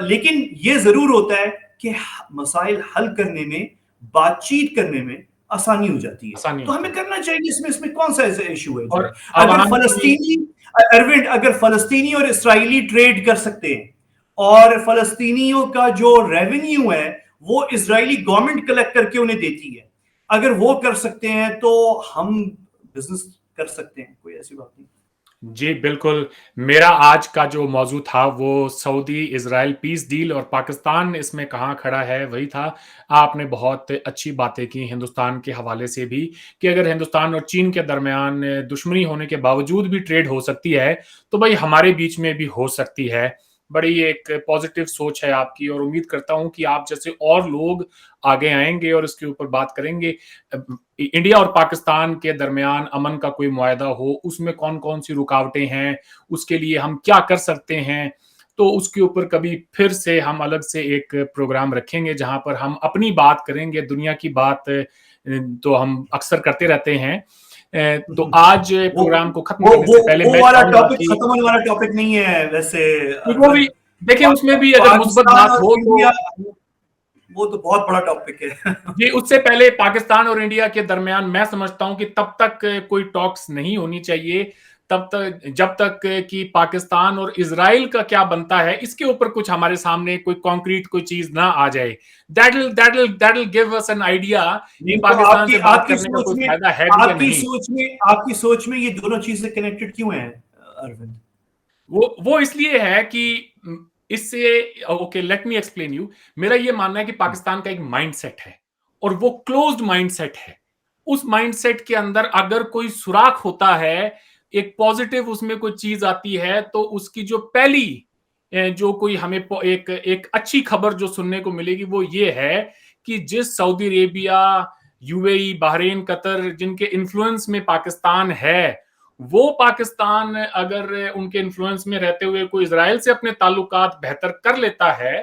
Speaker 1: لیکن یہ ضرور ہوتا ہے کہ مسائل حل کرنے میں، بات چیت کرنے میں آسانی ہو جاتی ہے. تو ہمیں کرنا چاہیے. اس میں کون سا ایسا ایشو ہے؟ اگر فلسطینی اور اسرائیلی ٹریڈ کر سکتے ہیں اور فلسطینیوں کا جو ریونیو ہے وہ اسرائیلی گورنمنٹ کلیکٹ کر کے انہیں دیتی ہے، اگر وہ کر سکتے ہیں تو ہم بزنس کر سکتے ہیں. کوئی ایسی بات نہیں.
Speaker 2: جی بالکل. میرا آج کا جو موضوع تھا وہ سعودی اسرائیل پیس ڈیل اور پاکستان اس میں کہاں کھڑا ہے وہی تھا. آپ نے بہت اچھی باتیں کی ہندوستان کے حوالے سے بھی، کہ اگر ہندوستان اور چین کے درمیان دشمنی ہونے کے باوجود بھی ٹریڈ ہو سکتی ہے تو بھائی ہمارے بیچ میں بھی ہو سکتی ہے. بڑی ایک پازیٹیو سوچ ہے آپ کی، اور امید کرتا ہوں کہ آپ جیسے اور لوگ آگے آئیں گے اور اس کے اوپر بات کریں گے. انڈیا اور پاکستان کے درمیان امن کا کوئی معاہدہ ہو، اس میں کون کون سی رکاوٹیں ہیں، اس کے لیے ہم کیا کر سکتے ہیں، تو اس کے اوپر کبھی پھر سے ہم الگ سے ایک پروگرام رکھیں گے جہاں پر ہم اپنی بات کریں گے. دنیا کی بات تو ہم اکثر کرتے رہتے ہیں. تو آج پروگرام کو ختم کرنے سے پہلے
Speaker 1: وہ والا ٹاپک ختم ہونے والا ٹاپک نہیں ہے ویسے.
Speaker 2: دیکھیں اس میں بھی اگر مثبت
Speaker 1: پاکستان
Speaker 2: بات
Speaker 1: اور
Speaker 2: ہو تو
Speaker 1: انڈیا وہ تو بہت بڑا ٹاپک ہے.
Speaker 2: جی، اس سے پہلے پاکستان اور انڈیا کے درمیان میں سمجھتا ہوں کہ تب تک کوئی ٹاکس نہیں ہونی چاہیے تب تک جب تک کہ پاکستان اور اسرائیل کا کیا بنتا ہے اس کے اوپر کچھ ہمارے سامنے کوئی کانکریٹ کوئی چیز نہ آ جائے. That will give us an idea کہ
Speaker 1: نہیں تو
Speaker 2: پاکستان سے بات
Speaker 1: آپ کی
Speaker 2: کرنے کا
Speaker 1: سوچ
Speaker 2: کوئی
Speaker 1: میں
Speaker 2: فائدہ ہے بھی یا نہیں.
Speaker 1: آپ کی سوچ میں یہ دونوں چیزیں کنیکٹڈ کیوں ہیں اروند؟
Speaker 2: وہ اس لیے ہے کہ اس سے okay let me explain you. میرا یہ ماننا ہے کہ پاکستان کا ایک مائنڈ سیٹ ہے اور وہ کلوزڈ مائنڈ سیٹ ہے. اس مائنڈ سیٹ کے اندر اگر کوئی سوراخ ہوتا ہے ایک پازیٹیو اس میں کوئی چیز آتی ہے تو اس کی جو پہلی جو کوئی ہمیں ایک اچھی خبر جو سننے کو ملے گی وہ یہ ہے کہ جس سعودی عربیہ یو اے ای بحرین قطر جن کے انفلوئنس میں پاکستان ہے وہ پاکستان اگر ان کے انفلوئنس میں رہتے ہوئے کوئی اسرائیل سے اپنے تعلقات بہتر کر لیتا ہے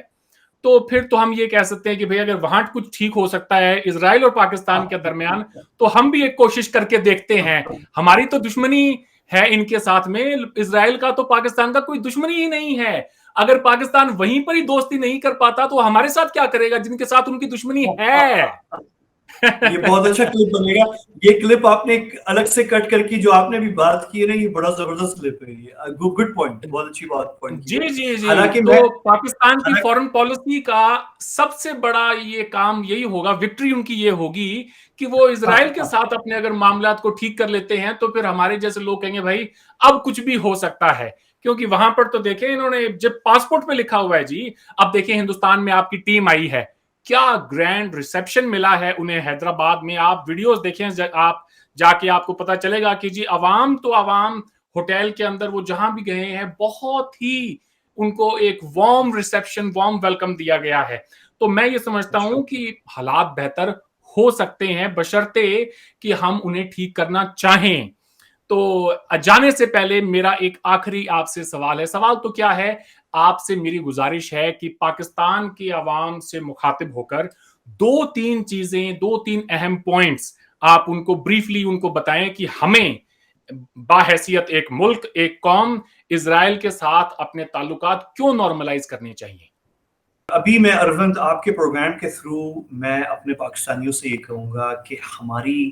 Speaker 2: تو پھر تو ہم یہ کہہ سکتے ہیں کہ بھئی اگر وہاں کچھ ٹھیک ہو سکتا ہے اسرائیل اور پاکستان کے درمیان تو ہم بھی ایک کوشش کر کے دیکھتے ہیں. ہماری تو دشمنی ہے ان کے ساتھ میں, اسرائیل کا تو پاکستان کا کوئی دشمنی ہی نہیں ہے. اگر پاکستان وہیں پر ہی دوستی نہیں کر پاتا تو ہمارے ساتھ کیا کرے گا جن کے ساتھ ان کی دشمنی ہے.
Speaker 1: یہ بہت اچھا کلپ بنے گا. یہ کلپ آپ نے الگ سے کٹ کر کے جو آپ نے بھی بات کی ہے نا یہ بڑا زبردست کلپ ہے. یہ گڈ پوائنٹ, بہت اچھی بات پوائنٹ کی
Speaker 2: جی
Speaker 1: ہے.
Speaker 2: جی جی.
Speaker 1: حالانکہ
Speaker 2: تو
Speaker 1: میں
Speaker 2: پاکستان کی فورن پالیسی کا سب سے بڑا یہ کام یہی ہوگا, وکٹری ان کی یہ ہوگی کہ وہ اسرائیل کے ساتھ اپنے اگر معاملات کو ٹھیک کر لیتے ہیں تو پھر ہمارے جیسے لوگ کہیں گے بھائی اب کچھ بھی ہو سکتا ہے. کیونکہ وہاں پر تو دیکھیں انہوں نے جب پاسپورٹ پہ لکھا ہوا ہے جی, اب دیکھیں ہندوستان میں آپ کی ٹیم آئی ہے, کیا گرینڈ ریسیپشن ملا ہے انہیں حیدرآباد میں. آپ ویڈیوز دیکھیں, آپ جا کے آپ کو پتا چلے گا کہ جی عوام تو عوام ہوٹل کے اندر وہ جہاں بھی گئے ہیں بہت ہی ان کو ایک وارم ریسیپشن وارم ویلکم دیا گیا ہے. تو میں یہ سمجھتا ہوں کہ حالات بہتر ہو سکتے ہیں بشرطے کہ ہم انہیں ٹھیک کرنا چاہیں. تو جانے سے پہلے میرا ایک آخری آپ سے سوال ہے. سوال تو کیا ہے, آپ سے میری گزارش ہے کہ پاکستان کی عوام سے مخاطب ہو کر دو تین چیزیں, دو تین اہم پوائنٹس آپ ان کو بریفلی ان کو بتائیں کہ ہمیں باحیثیت ایک ملک ایک قوم اسرائیل کے ساتھ اپنے تعلقات کیوں نارملائز کرنے چاہیے.
Speaker 1: ابھی میں اروند آپ کے پروگرام کے تھرو میں اپنے پاکستانیوں سے یہ کہوں گا کہ ہماری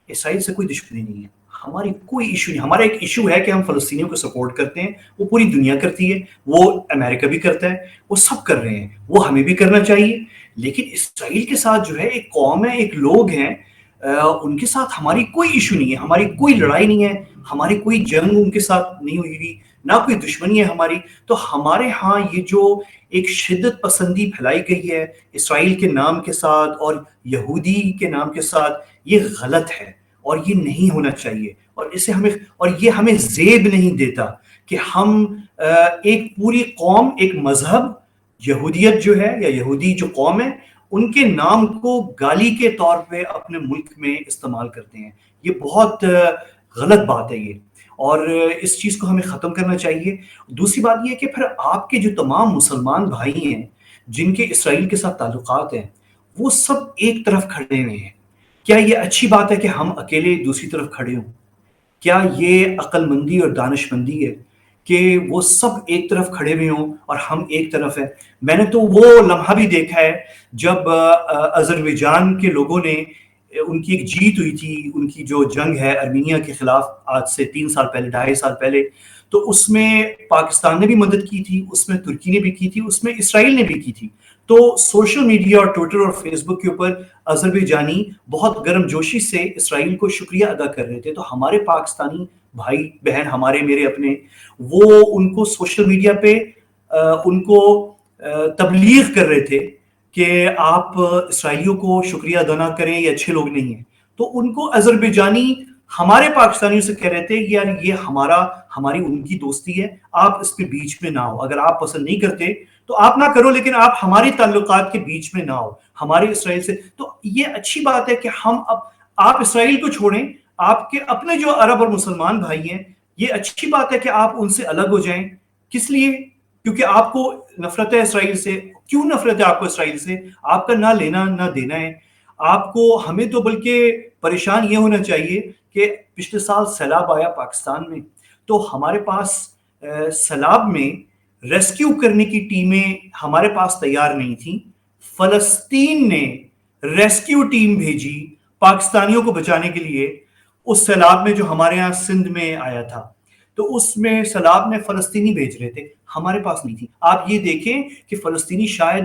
Speaker 1: اسرائیل سے کوئی دشمنی نہیں ہے, ہماری کوئی ایشو نہیں. ہمارا ایک ایشو ہے کہ ہم فلسطینیوں کو سپورٹ کرتے ہیں, وہ پوری دنیا کرتی ہے, وہ امریکہ بھی کرتا ہے, وہ سب کر رہے ہیں, وہ ہمیں بھی کرنا چاہیے. لیکن اسرائیل کے ساتھ جو ہے ایک قوم ہے, ایک لوگ ہیں, ان کے ساتھ ہماری کوئی ایشو نہیں ہے, ہماری کوئی لڑائی نہیں ہے, ہماری کوئی جنگ ان کے ساتھ نہیں ہوئی ہوئی, نہ کوئی دشمنی ہے ہماری. تو ہمارے ہاں یہ جو ایک شدت پسندی پھیلائی گئی ہے اسرائیل کے نام کے ساتھ اور یہودی کے نام کے ساتھ, یہ غلط ہے اور یہ نہیں ہونا چاہیے. اور یہ ہمیں زیب نہیں دیتا کہ ہم ایک پوری قوم, ایک مذہب یہودیت جو ہے یا یہودی جو قوم ہے ان کے نام کو گالی کے طور پہ اپنے ملک میں استعمال کرتے ہیں. یہ بہت غلط بات ہے یہ, اور اس چیز کو ہمیں ختم کرنا چاہیے. دوسری بات یہ کہ پھر آپ کے جو تمام مسلمان بھائی ہیں جن کے اسرائیل کے ساتھ تعلقات ہیں وہ سب ایک طرف کھڑے ہوئے ہیں. کیا یہ اچھی بات ہے کہ ہم اکیلے دوسری طرف کھڑے ہوں؟ کیا یہ عقل مندی اور دانش مندی ہے کہ وہ سب ایک طرف کھڑے ہوئے ہوں اور ہم ایک طرف ہیں؟ میں نے تو وہ لمحہ بھی دیکھا ہے جب آذربائیجان کے لوگوں نے, ان کی ایک جیت ہوئی تھی, ان کی جو جنگ ہے ارمینیا کے خلاف آج سے 3 سال پہلے 2.5 سال پہلے, تو اس میں پاکستان نے بھی مدد کی تھی, اس میں ترکی نے بھی کی تھی, اس میں اسرائیل نے بھی کی تھی. تو سوشل میڈیا اور ٹویٹر اور فیس بک کے اوپر آذربائیجانی بہت گرم جوشی سے اسرائیل کو شکریہ ادا کر رہے تھے. تو ہمارے پاکستانی بھائی بہن, ہمارے میرے اپنے, وہ ان کو سوشل میڈیا پہ ان کو تبلیغ کر رہے تھے کہ آپ اسرائیلیوں کو شکریہ ادا نہ کریں, یہ اچھے لوگ نہیں ہیں. تو ان کو آذربائیجانی ہمارے پاکستانیوں سے کہہ رہے تھے یار یہ ہماری ان کی دوستی ہے, آپ اس پہ بیچ میں نہ ہو, اگر آپ پسند نہیں کرتے تو آپ نہ کرو, لیکن آپ ہماری تعلقات کے بیچ میں نہ ہو ہمارے اسرائیل سے. تو یہ اچھی بات ہے کہ ہم آپ اسرائیل کو چھوڑیں, آپ کے اپنے جو عرب اور مسلمان بھائی ہیں یہ اچھی بات ہے کہ آپ ان سے الگ ہو جائیں. کس لیے؟ کیونکہ آپ کو نفرت ہے اسرائیل سے. کیوں نفرت ہے آپ کو اسرائیل سے؟ آپ کا نہ لینا نہ دینا ہے آپ کو. ہمیں تو بلکہ پریشان یہ ہونا چاہیے کہ پچھلے سال سیلاب آیا پاکستان میں, تو ہمارے پاس سیلاب میں ریسکیو کرنے کی ٹیمیں ہمارے پاس تیار نہیں تھیں. فلسطین نے ریسکیو ٹیم بھیجی پاکستانیوں کو بچانے کے لیے اس سیلاب میں جو ہمارے ہاں سندھ میں آیا تھا. تو اس میں سیلاب میں فلسطینی بھیج رہے تھے, ہمارے پاس نہیں تھی. آپ یہ دیکھیں کہ فلسطینی شاید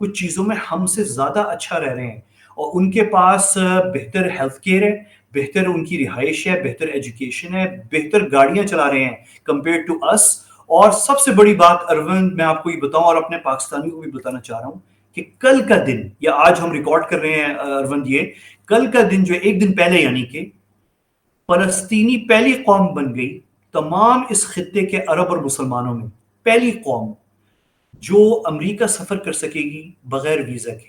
Speaker 1: کچھ چیزوں میں ہم سے زیادہ اچھا رہ رہے ہیں, اور ان کے پاس بہتر ہیلتھ کیئر ہے, بہتر ان کی رہائش ہے, بہتر ایجوکیشن ہے, بہتر گاڑیاں چلا رہے ہیں کمپیئر ٹو اس. اور سب سے بڑی بات اروند میں آپ کو یہ بتاؤں اور اپنے پاکستانیوں کو بھی بتانا چاہ رہا ہوں کہ کل کا دن, یا آج ہم ریکارڈ کر رہے ہیں اروند, یہ کل کا دن جو ایک دن پہلے, یعنی کہ فلسطینی پہلی قوم بن گئی تمام اس خطے کے عرب اور مسلمانوں میں, پہلی قوم جو امریکہ سفر کر سکے گی بغیر ویزا کے.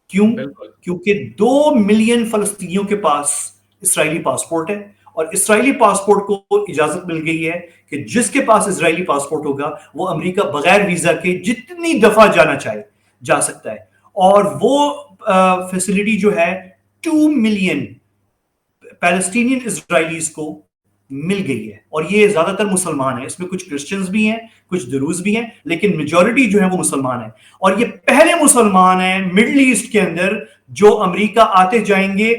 Speaker 1: کیوں؟
Speaker 2: بالکل
Speaker 1: کیونکہ 2 ملین فلسطینیوں کے پاس اسرائیلی پاسپورٹ ہے, اور اسرائیلی پاسپورٹ کو اجازت مل گئی ہے کہ جس کے پاس اسرائیلی پاسپورٹ ہوگا وہ امریکہ بغیر ویزا کے جتنی دفعہ جانا چاہے جا سکتا ہے. اور وہ فیسلٹی جو ہے 2 ملین پیلسٹینین اسرائیلیز کو مل گئی ہے, اور یہ زیادہ تر مسلمان ہیں. اس میں کچھ کرسچنز بھی ہیں, کچھ دروز بھی ہیں, لیکن میجورٹی جو ہے وہ مسلمان ہیں. اور یہ پہلے مسلمان ہیں مڈل ایسٹ کے اندر جو امریکہ آتے جائیں گے.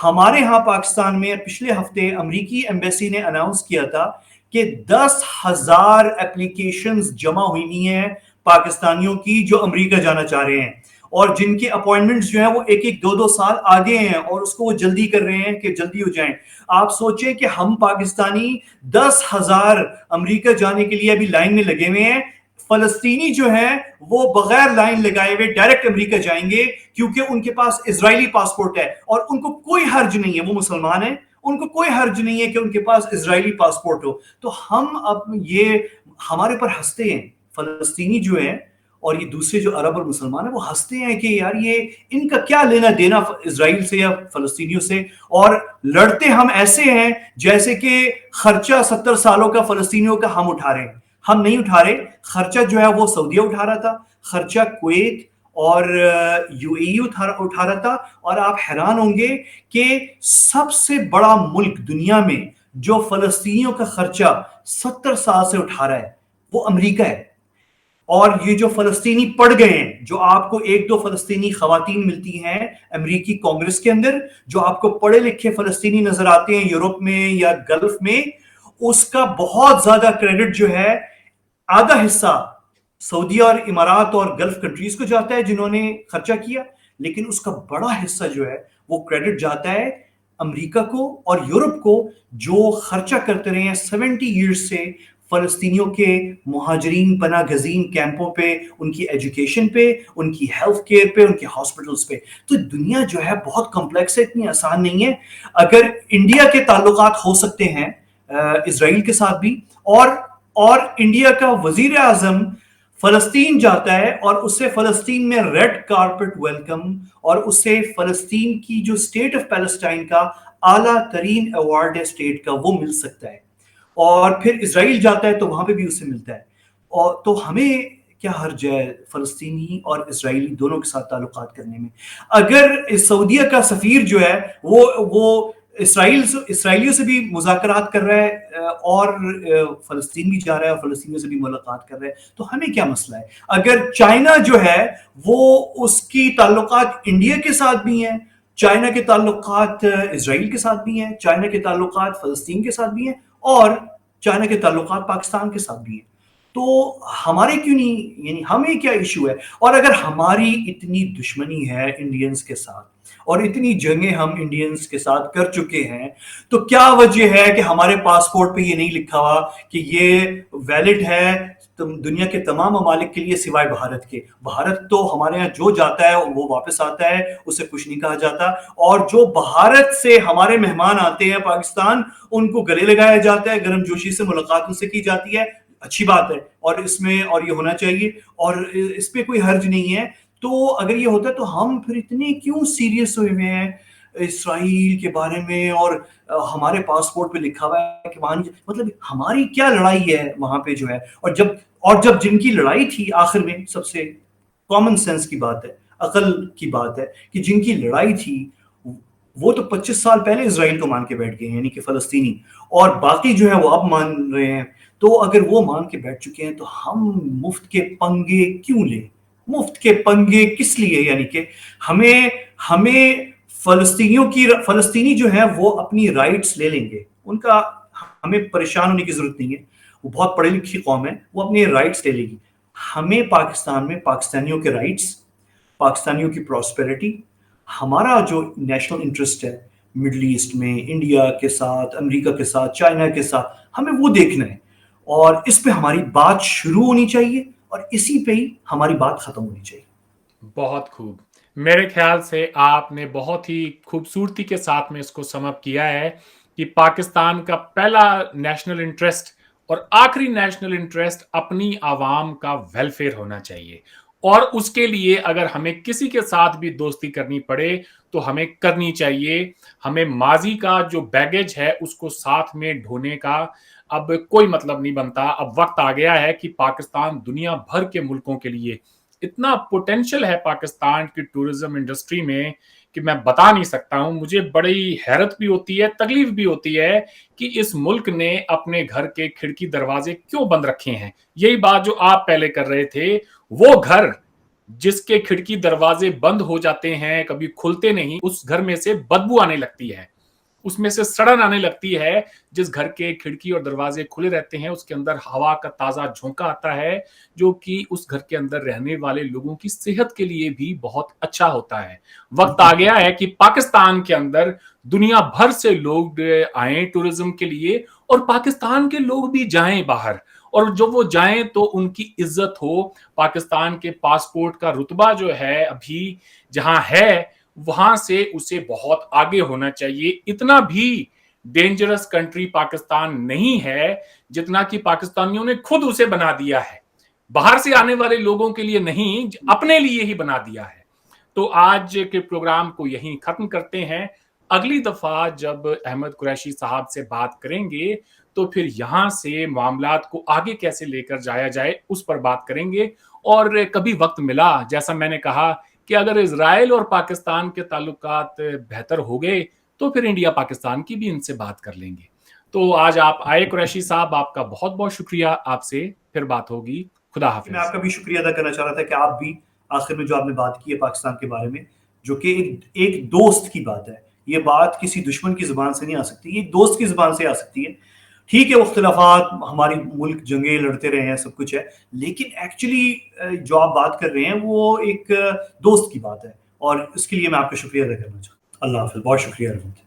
Speaker 1: ہمارے ہاں پاکستان میں پچھلے ہفتے امریکی ایمبیسی نے اناؤنس کیا تھا کہ 10,000 اپلیکیشنز جمع ہوئی ہیں پاکستانیوں کی جو امریکہ جانا چاہ رہے ہیں, اور جن کے اپوائنٹمنٹس جو ہیں وہ 1-2 سال آگے ہیں, اور اس کو وہ جلدی کر رہے ہیں کہ جلدی ہو جائیں. آپ سوچیں کہ ہم پاکستانی 10,000 امریکہ جانے کے لیے ابھی لائن میں لگے ہوئے ہیں. فلسطینی جو ہیں وہ بغیر لائن لگائے ہوئے ڈائریکٹ امریکہ جائیں گے کیونکہ ان کے پاس اسرائیلی پاسپورٹ ہے, اور ان کو کوئی حرج نہیں ہے, وہ مسلمان ہیں, ان کو کوئی حرج نہیں ہے کہ ان کے پاس اسرائیلی پاسپورٹ ہو. تو ہم اب یہ ہمارے پر ہنستے ہیں فلسطینی جو ہیں, اور یہ دوسرے جو عرب اور مسلمان ہیں وہ ہنستے ہیں کہ یار یہ ان کا کیا لینا دینا اسرائیل سے یا فلسطینیوں سے, اور لڑتے ہم ایسے ہیں جیسے کہ خرچہ 70 سالوں کا فلسطینیوں کا ہم اٹھا رہے ہیں. ہم نہیں اٹھا رہے, خرچہ جو ہے وہ سعودیہ اٹھا رہا تھا, خرچہ کویت اور یو اے ای اٹھا رہا تھا. اور آپ حیران ہوں گے کہ سب سے بڑا ملک دنیا میں جو فلسطینیوں کا خرچہ 70 سال سے اٹھا رہا ہے وہ امریکہ ہے. اور یہ جو فلسطینی پڑ گئے ہیں, جو آپ کو 1-2 فلسطینی خواتین ملتی ہیں امریکی کانگریس کے اندر, جو آپ کو پڑھے لکھے فلسطینی نظر آتے ہیں یورپ میں یا گلف میں, اس کا بہت زیادہ کریڈٹ جو ہے, آدھا حصہ سعودیہ اور امارات اور گلف کنٹریز کو جاتا ہے جنہوں نے خرچہ کیا, لیکن اس کا بڑا حصہ جو ہے وہ کریڈٹ جاتا ہے امریکہ کو اور یورپ کو, جو خرچہ کرتے رہے ہیں 70 ایئرز سے فلسطینیوں کے مہاجرین پناہ گزین کیمپوں پہ, ان کی ایجوکیشن پہ, ان کی ہیلتھ کیئر پہ, ان کے ہاسپٹلز پہ. تو دنیا جو ہے بہت کمپلیکس ہے, اتنی آسان نہیں ہے. اگر انڈیا کے تعلقات ہو سکتے ہیں اسرائیل کے ساتھ بھی, اور انڈیا کا وزیر اعظم فلسطین جاتا ہے اور اسے فلسطین میں ریڈ کارپٹ ویلکم, اور اسے فلسطین کی جو اسٹیٹ آف پیلسٹائن کا اعلیٰ ترین ایوارڈ ہے اسٹیٹ کا وہ مل سکتا ہے, اور پھر اسرائیل جاتا ہے تو وہاں پہ بھی اسے ملتا ہے. اور تو ہمیں کیا حرج ہے فلسطینی اور اسرائیلی دونوں کے ساتھ تعلقات کرنے میں؟ اگر سعودیہ کا سفیر جو ہے وہ اسرائیلیوں سے بھی مذاکرات کر رہا ہے اور فلسطین بھی جا رہا ہے اور فلسطینیوں سے بھی ملاقات کر رہا ہے, تو ہمیں کیا مسئلہ ہے؟ اگر چائنا جو ہے وہ اس کی تعلقات انڈیا کے ساتھ بھی ہیں, چائنا کے تعلقات اسرائیل کے ساتھ بھی ہیں, چائنا کے تعلقات فلسطین کے ساتھ بھی ہیں, اور چائنا کے تعلقات پاکستان کے ساتھ بھی ہیں, تو ہمارے کیوں نہیں, یعنی ہمیں کیا ایشو ہے؟ اور اگر ہماری اتنی دشمنی ہے انڈینز کے ساتھ اور اتنی جنگیں ہم انڈینز کے ساتھ کر چکے ہیں, تو کیا وجہ ہے کہ ہمارے پاسپورٹ پہ یہ نہیں لکھا ہوا کہ یہ ویلڈ ہے دنیا کے تمام ممالک کے لیے سوائے بھارت کے؟ بھارت تو ہمارے ہاں جو جاتا ہے وہ واپس آتا ہے, اسے کچھ نہیں کہا جاتا, اور جو بھارت سے ہمارے مہمان آتے ہیں پاکستان ان کو گلے لگایا جاتا ہے, گرم جوشی سے ملاقات ان سے کی جاتی ہے. اچھی بات ہے, اور اس میں اور یہ ہونا چاہیے, اور اس پہ کوئی حرج نہیں ہے. تو اگر یہ ہوتا ہے تو ہم پھر اتنے کیوں سیریس ہوئے ہوئے ہیں اسرائیل کے بارے میں, اور ہمارے پاسپورٹ پہ لکھا ہوا ہے کہ وہاں, مطلب ہماری کیا لڑائی ہے وہاں پہ جو ہے؟ اور جب جن کی لڑائی تھی آخر میں, سب سے کامن سینس کی بات ہے, عقل کی بات ہے کہ جن کی لڑائی تھی وہ تو 25 سال پہلے اسرائیل کو مان کے بیٹھ گئے ہیں، یعنی کہ فلسطینی، اور باقی جو ہے وہ اب مان رہے ہیں. تو اگر وہ مان کے بیٹھ چکے ہیں تو ہم مفت کے پنگے کیوں لیں؟ مفت کے پنگے کس لیے؟ یعنی کہ ہمیں فلسطینی جو ہے وہ اپنی رائٹس لے لیں گے، ان کا ہمیں پریشان ہونے کی ضرورت نہیں ہے. وہ بہت پڑھی لکھی قوم ہے، وہ اپنے رائٹس لے لے گی. ہمیں پاکستان میں پاکستانیوں کے رائٹس، پاکستانیوں کی پراسپیرٹی، ہمارا جو نیشنل انٹرسٹ ہے مڈل ایسٹ میں، انڈیا کے ساتھ، امریکہ کے ساتھ، چائنا کے ساتھ، ہمیں وہ دیکھنا ہے. اور اس پہ ہماری بات شروع ہونی چاہیے اور اسی پہ ہی ہماری بات ختم ہونی چاہیے.
Speaker 2: بہت خوب. میرے خیال سے آپ نے بہت ہی خوبصورتی کے ساتھ میں اس کو سم اپ کیا ہے کہ پاکستان کا پہلا نیشنل انٹرسٹ اور آخری نیشنل انٹرسٹ اپنی عوام کا ویلفیئر ہونا چاہیے، اور اس کے لیے اگر ہمیں کسی کے ساتھ بھی دوستی کرنی پڑے تو ہمیں کرنی چاہیے. ہمیں ماضی کا جو بیگیج ہے اس کو ساتھ میں ڈھونے کا اب کوئی مطلب نہیں بنتا. اب وقت آ گیا ہے کہ پاکستان دنیا بھر کے ملکوں کے لیے، اتنا پوٹینشل ہے پاکستان کی ٹورزم انڈسٹری میں کہ میں بتا نہیں سکتا ہوں. مجھے بڑی حیرت بھی ہوتی ہے، تکلیف بھی ہوتی ہے کہ اس ملک نے اپنے گھر کے کھڑکی دروازے کیوں بند رکھے ہیں. یہی بات جو آپ پہلے کر رہے تھے، وہ گھر جس کے کھڑکی دروازے بند ہو جاتے ہیں، کبھی کھلتے نہیں، اس گھر میں سے بدبو آنے لگتی ہے، اس میں سے سڑن آنے لگتی ہے. جس گھر کے کھڑکی اور دروازے کھلے رہتے ہیں اس کے اندر ہوا کا تازہ جھونکا آتا ہے، جو کہ اس گھر کے اندر رہنے والے لوگوں کی صحت کے لیے بھی بہت اچھا ہوتا ہے. وقت آ گیا ہے کہ پاکستان کے اندر دنیا بھر سے لوگ آئیں ٹورزم کے لیے، اور پاکستان کے لوگ بھی جائیں باہر، اور جو وہ جائیں تو ان کی عزت ہو. پاکستان کے پاسپورٹ کا رتبہ جو ہے ابھی جہاں ہے وہاں سے اسے بہت آگے ہونا چاہیے. اتنا بھی ڈینجرس کنٹری پاکستان نہیں ہے جتنا کہ پاکستانیوں نے خود اسے بنا دیا ہے. باہر سے آنے والے لوگوں کے لیے نہیں، اپنے لیے ہی بنا دیا ہے. تو آج کے پروگرام کو یہیں ختم کرتے ہیں. اگلی دفعہ جب احمد قریشی صاحب سے بات کریں گے تو پھر یہاں سے معاملات کو آگے کیسے لے کر جایا جائے اس پر بات کریں گے. اور کبھی وقت ملا، جیسا میں نے کہا کہ اگر اسرائیل اور پاکستان کے تعلقات بہتر ہو گئے تو پھر انڈیا پاکستان کی بھی ان سے بات کر لیں گے. تو آج آپ آئے قریشی صاحب، آپ کا بہت بہت شکریہ. آپ سے پھر بات ہوگی. خدا حافظ.
Speaker 1: میں آپ کا بھی شکریہ ادا کرنا چاہ رہا تھا کہ آپ بھی آخر میں جو آپ نے بات کی ہے پاکستان کے بارے میں، جو کہ ایک دوست کی بات ہے، یہ بات کسی دشمن کی زبان سے نہیں آ سکتی، یہ ایک دوست کی زبان سے آ سکتی ہے. ٹھیک ہے اختلافات، ہماری ملک جنگیں لڑتے رہے ہیں، سب کچھ ہے، لیکن ایکچولی جو آپ بات کر رہے ہیں وہ ایک دوست کی بات ہے، اور اس کے لیے میں آپ کا شکریہ ادا کرنا چاہتا ہوں. اللہ حافظ. بہت شکریہ رحمت.